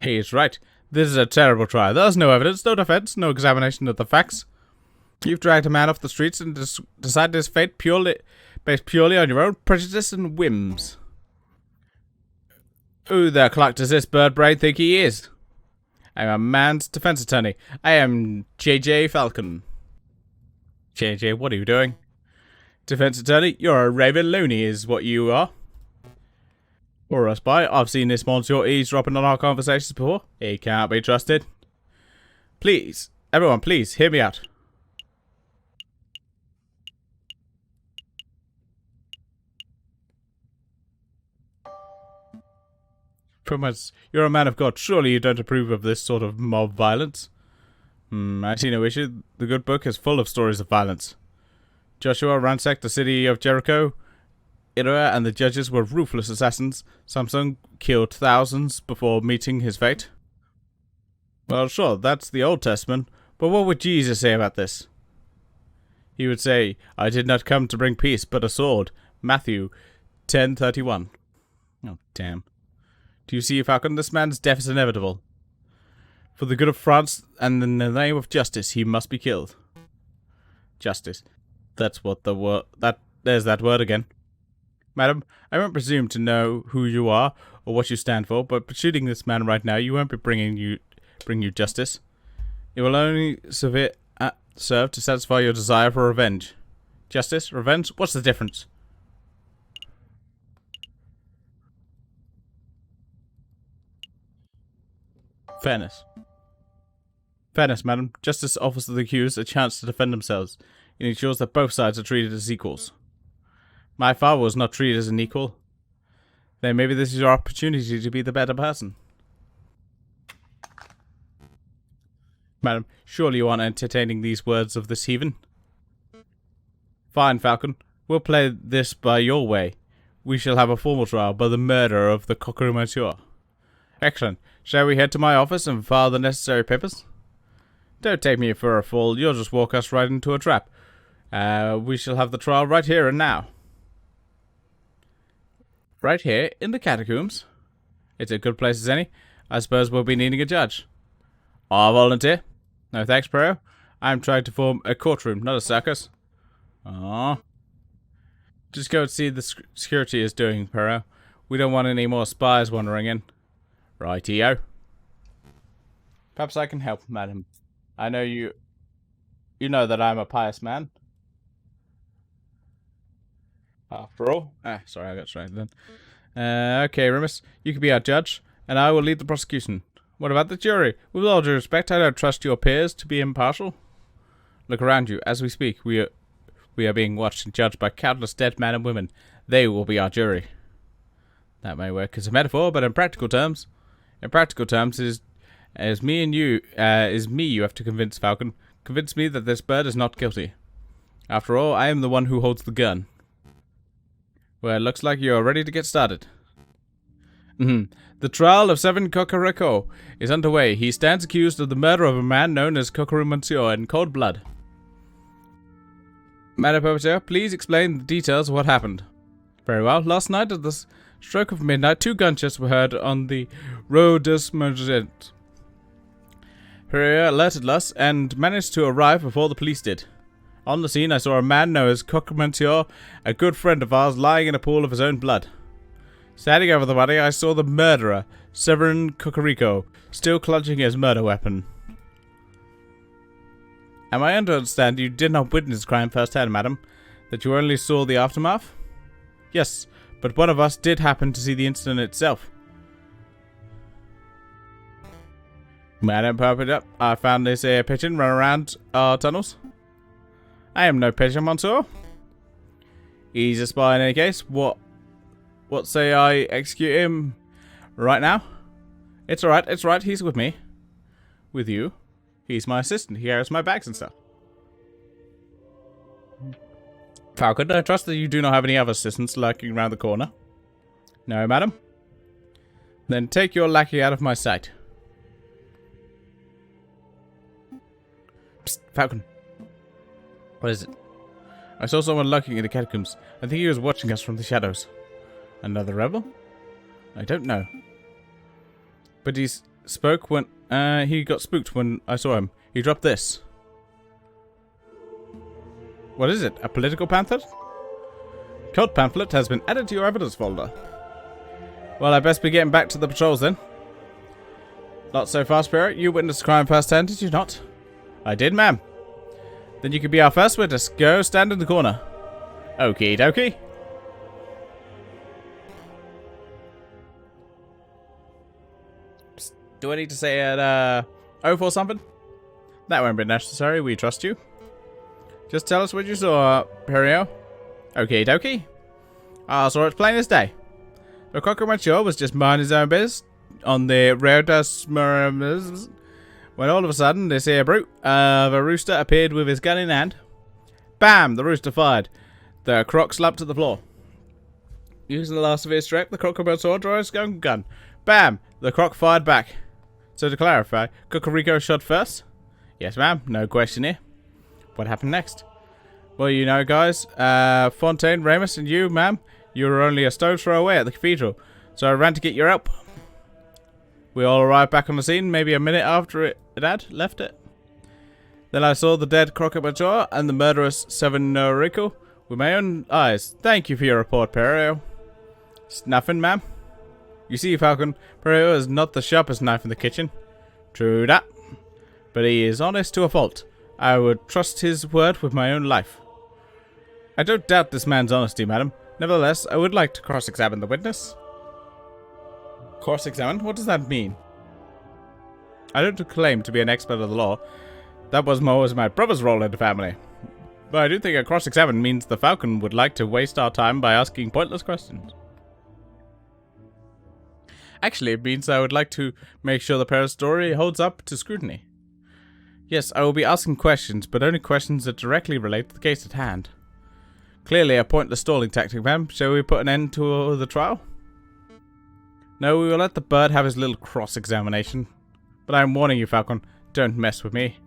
[SPEAKER 1] He's right. This is a terrible trial. There's no evidence, no defense, no examination of the facts. You've dragged a man off the streets and decided his fate based purely on your own prejudice and whims. Who the clock does this bird brain think he is? I'm a man's defense attorney. I am J.J. Falcon. J.J., what are you doing? Defense attorney, you're a raven loony is what you are. Or a spy. I've seen this monsieur eavesdropping on our conversations before. He can't be trusted. Please, everyone, please, hear me out. Promise, you're a man of God. Surely you don't approve of this sort of mob violence. I see no issue. The good book is full of stories of violence. Joshua ransacked the city of Jericho. Ira and the judges were ruthless assassins. Samson killed thousands before meeting his fate. Well, sure, that's the Old Testament, but what would Jesus say about this? He would say, I did not come to bring peace, but a sword. Matthew 10:31. Oh, damn. Do you see, Falcon? This man's death is inevitable. For the good of France and in the name of justice, he must be killed. Justice. That's what the word... There's that word again. Madam, I won't presume to know who you are or what you stand for, but shooting this man right now, you won't be bring you justice. It will only serve to satisfy your desire for revenge. Justice? Revenge? What's the difference? Fairness. Fairness, madam. Justice offers the accused a chance to defend themselves. It ensures that both sides are treated as equals. My father was not treated as an equal. Then maybe this is your opportunity to be the better person. Madam, surely you aren't entertaining these words of this heathen? Fine, Falcon. We'll play this by your way. We shall have a formal trial by the murder of the Cochran Monsieur. Excellent. Shall we head to my office and file the necessary papers? Don't take me for a fool. You'll just walk us right into a trap. We shall have the trial right here and now. Right here in the catacombs? It's a good place as any. I suppose we'll be needing a judge. I'll volunteer. No thanks, Pro. I'm trying to form a courtroom, not a circus. Aww. Just go and see the security is doing, Pro. We don't want any more spies wandering in. Rightio. Perhaps I can help, madam. I know you know that I'm a pious man. After all. Sorry, I got straight then. Okay, Remus, you can be our judge, and I will lead the prosecution. What about the jury? With all due respect, I don't trust your peers to be impartial. Look around you. As we speak, we are being watched and judged by countless dead men and women. They will be our jury. That may work as a metaphor, but in practical terms, it is me you have to convince, Falcon. convince me that this bird is not guilty. After all, I am the one who holds the gun. Well, it looks like you're ready to get started. The trial of 7 Cocorico is underway. He stands accused of the murder of a man known as Cocorou Monsieur in cold blood. Madame Monsieur, please explain the details of what happened. Very well. Last night at the stroke of midnight, 2 gunshots were heard on the Rue des Magasins. Perrier alerted us and managed to arrive before the police did. On the scene, I saw a man known as Cocorou Monsieur, a good friend of ours, lying in a pool of his own blood. Standing over the body, I saw the murderer, Severin Cocorico, still clutching his murder weapon. Am I to understand you did not witness the crime firsthand, madam? That you only saw the aftermath? Yes, but one of us did happen to see the incident itself. Madam Purple, I found this pigeon run around our tunnels. I am no pigeon, monsieur. He's a spy in any case. What say I execute him right now? It's alright, he's with me. With you? He's my assistant, he carries my bags and stuff. Falcon, I trust that you do not have any other assistants lurking around the corner. No, madam? Then take your lackey out of my sight. Psst, Falcon. What is it? I saw someone lurking in the catacombs. I think he was watching us from the shadows. Another rebel? I don't know. But he spoke when... he got spooked when I saw him. He dropped this. What is it? A political pamphlet? Code pamphlet has been added to your evidence folder. Well, I best be getting back to the patrols then. Not so fast, Spirit. You witnessed the crime firsthand, did you not? I did, ma'am. Then you could be our first witness. Go stand in the corner. Okie dokie. Psst, do I need to say an oath or something? That won't be necessary. We trust you. Just tell us what you saw, Perio. Okie dokie. I saw it plain as day. The Cocorou Monsieur was just minding his own business on the Rue des Magasins when all of a sudden this here brute of a rooster appeared with his gun in hand. Bam! The rooster fired. The croc slumped to the floor. Using the last of his strength, the Cocorou Monsieur drew his gun. Bam! The croc fired back. So to clarify, Cocorico shot first? Yes, ma'am. No question here. What happened next? Well, you know, guys, Fontaine, Ramus, and you, ma'am, you were only a stone's throw away at the cathedral, so I ran to get your help. We all arrived back on the scene maybe a minute after it had left it. Then I saw the dead Cocorou Monsieur and the murderous Seven Rico with my own eyes. Thank you for your report, Perio. It's nothing, ma'am. You see, Falcon, Perio is not the sharpest knife in the kitchen. True that. But he is honest to a fault. I would trust his word with my own life. I don't doubt this man's honesty, madam. Nevertheless, I would like to cross-examine the witness. Cross-examine? What does that mean? I don't claim to be an expert of the law. That was more my brother's role in the family. But I do think a cross-examine means the Falcon would like to waste our time by asking pointless questions. Actually, it means I would like to make sure the pair's story holds up to scrutiny. Yes, I will be asking questions, but only questions that directly relate to the case at hand. Clearly a pointless stalling tactic, ma'am. Shall we put an end to the trial? No, we will let the bird have his little cross-examination. But I am warning you, Falcon, don't mess with me.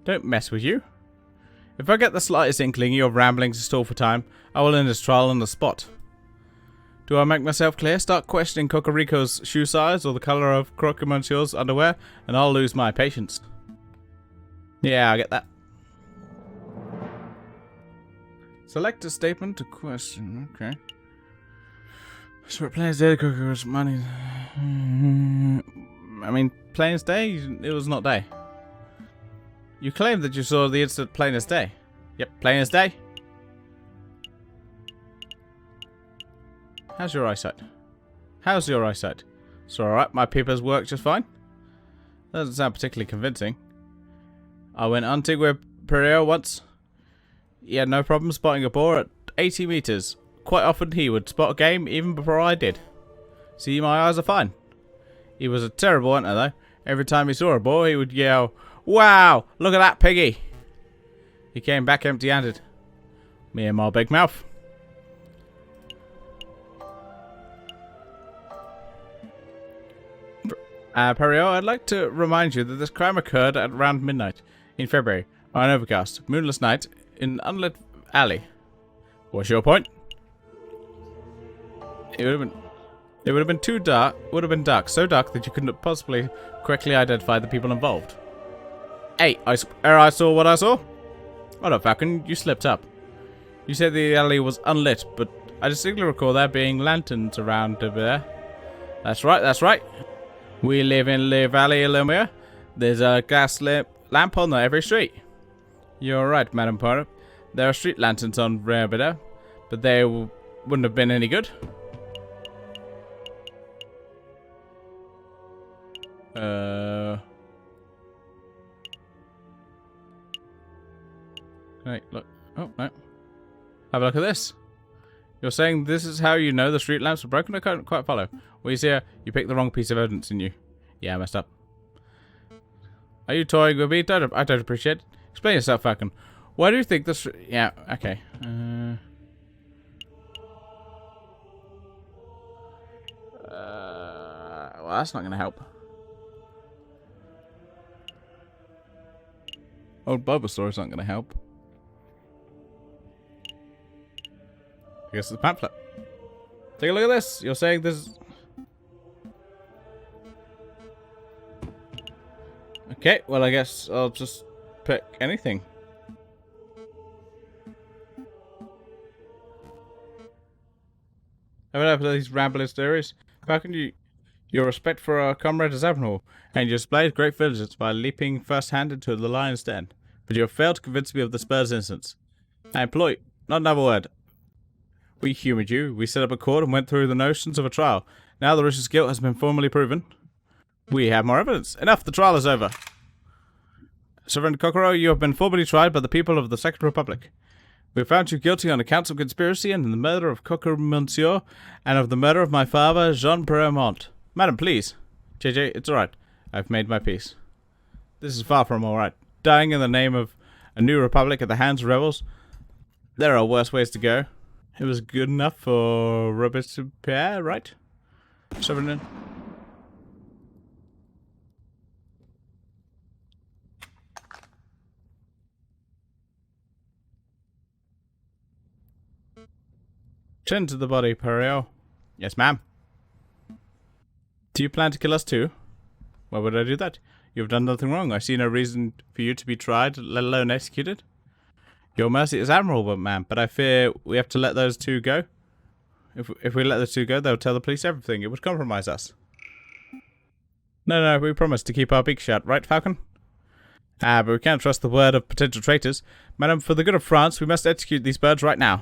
[SPEAKER 1] Don't mess with you? If I get the slightest inkling your ramblings to stall for time, I will end this trial on the spot. Do I make myself clear? Start questioning Cocorico's shoe size or the colour of Cocorou Monsieur's underwear, and I'll lose my patience. Yeah, I get that. Select a statement to question. Okay. So it plays day, Cocorou's money. I mean, plain as day? It was not day. You claimed that you saw the incident plain as day. Yep, plain as day. How's your eyesight? How's your eyesight? It's alright, my peepers work just fine. Doesn't sound particularly convincing. I went hunting with Perio once. He had no problem spotting a boar at 80 meters. Quite often he would spot a game even before I did. See, my eyes are fine. He was a terrible hunter though. Every time he saw a boar he would yell, Wow, look at that piggy. He came back empty-handed. Me and my big mouth. Perio, I'd like to remind you that this crime occurred at around midnight in February on an overcast, moonless night in an unlit alley. What's your point? It would have been too dark. Would have been dark, so dark that you couldn't possibly correctly identify the people involved. Hey, I saw what I saw. Hold up, Falcon, you slipped up. You said the alley was unlit, but I distinctly recall there being lanterns around over there. That's right, that's right. We live in Le Valley Illumia. There's a gas lamp on every street. You're right, Madam Porter. There are street lanterns on Rabida, but they wouldn't have been any good. Right, look. Oh, no. Have a look at this. You're saying this is how you know the street lamps were broken? I can't quite follow. Well, you see, you picked the wrong piece of evidence, didn't you? Yeah, I messed up. Are you toying with me? I don't appreciate it. Explain yourself, Falcon. Why do you think this... Yeah, okay. Well, that's not going to help. Old Bulbasaur's not going to help. I guess it's a pamphlet. Take a look at this. You're saying this... Okay, well, I guess I'll just pick anything. Have enough of these rambling theories. How can your respect for our comrade is admirable, and you displayed great diligence by leaping first-hand into the lion's den. But you have failed to convince me of the Spurs' innocence. I implore you, not another word. We humoured you, we set up a court and went through the notions of a trial. Now the Rich's guilt has been formally proven. We have more evidence. Enough, the trial is over. Sovereign Kokoro, you have been formally tried by the people of the Second Republic. We have found you guilty on accounts of conspiracy and the murder of Kokoro Monsieur, and of the murder of my father, Jean Peremont. Madam, please. JJ, it's alright. I've made my peace. This is far from alright. Dying in the name of a new republic at the hands of rebels. There are worse ways to go. It was good enough for Robespierre, right? Sovereign. Tend to the body, Perio. Yes, ma'am. Do you plan to kill us too? Why would I do that? You have done nothing wrong. I see no reason for you to be tried, let alone executed. Your mercy is admirable, ma'am, but I fear we have to let those two go. If we let those two go, they'll tell the police everything. It would compromise us. No, we promised to keep our beak shut, right, Falcon? But we can't trust the word of potential traitors. Madam, for the good of France, we must execute these birds right now.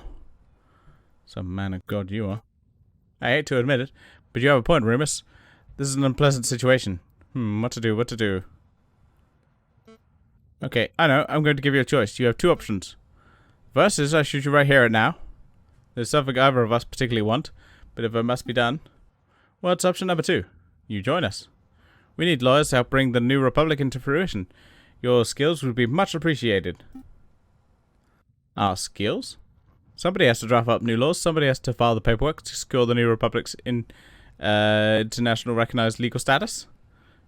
[SPEAKER 1] Some man of God you are. I hate to admit it, but you have a point, Remus. This is an unpleasant situation. What to do? Okay, I know. I'm going to give you a choice. You have two options. First is I shoot you right here and now. There's something either of us particularly want, but if it must be done, well, it's option number 2. You join us. We need lawyers to help bring the new republic into fruition. Your skills would be much appreciated. Our skills? Somebody has to draft up new laws. Somebody has to file the paperwork to secure the new republic's international recognized legal status.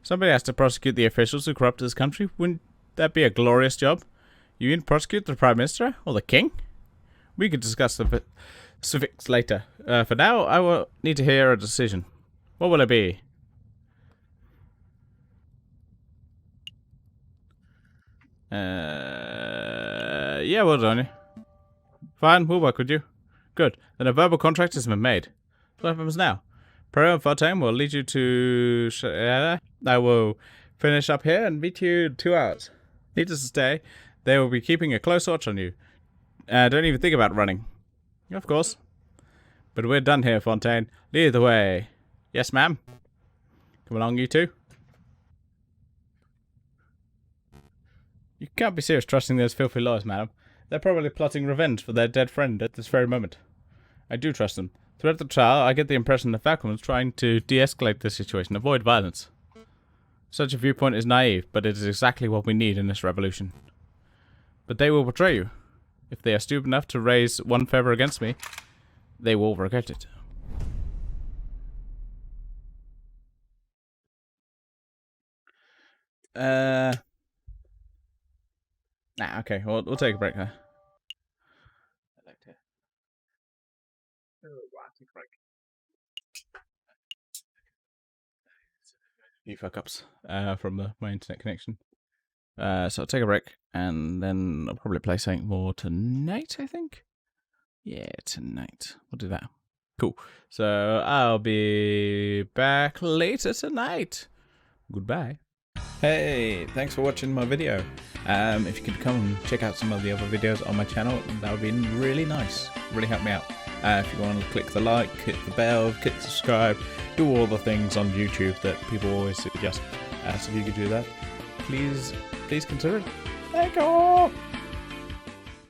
[SPEAKER 1] Somebody has to prosecute the officials who corrupted this country. Wouldn't that be a glorious job? You mean prosecute the Prime Minister or the King? We could discuss the specifics later. For now, I will need to hear a decision. What will it be? Yeah, well done. Fine, we'll work with you. Good. Then a verbal contract has been made. What happens now? Perio and Fontaine will lead you to... I will finish up here and meet you in 2 hours. Needless to say, they will be keeping a close watch on you. Don't even think about running. Of course. But we're done here, Fontaine. Lead the way. Yes, ma'am. Come along, you two. You can't be serious trusting those filthy lawyers, madam. They're probably plotting revenge for their dead friend at this very moment. I do trust them. Throughout the trial, I get the impression that Falcon was trying to de-escalate the situation, avoid violence. Such a viewpoint is naive, but it is exactly what we need in this revolution. But they will betray you. If they are stupid enough to raise one feather against me, they will regret it. Okay, we'll take a break there. I'd like to... take a break. Few fuck-ups from my internet connection. So I'll take a break, and then I'll probably play something more tonight, I think? Yeah, tonight. We'll do that. Cool. So I'll be back later tonight. Goodbye. Hey, thanks for watching my video. If you could come and check out some of the other videos on my channel, that would be really nice. Really help me out. If you want to click the like, hit the bell, click subscribe, do all the things on YouTube that people always suggest. So if you could do that, please consider it. Thank you.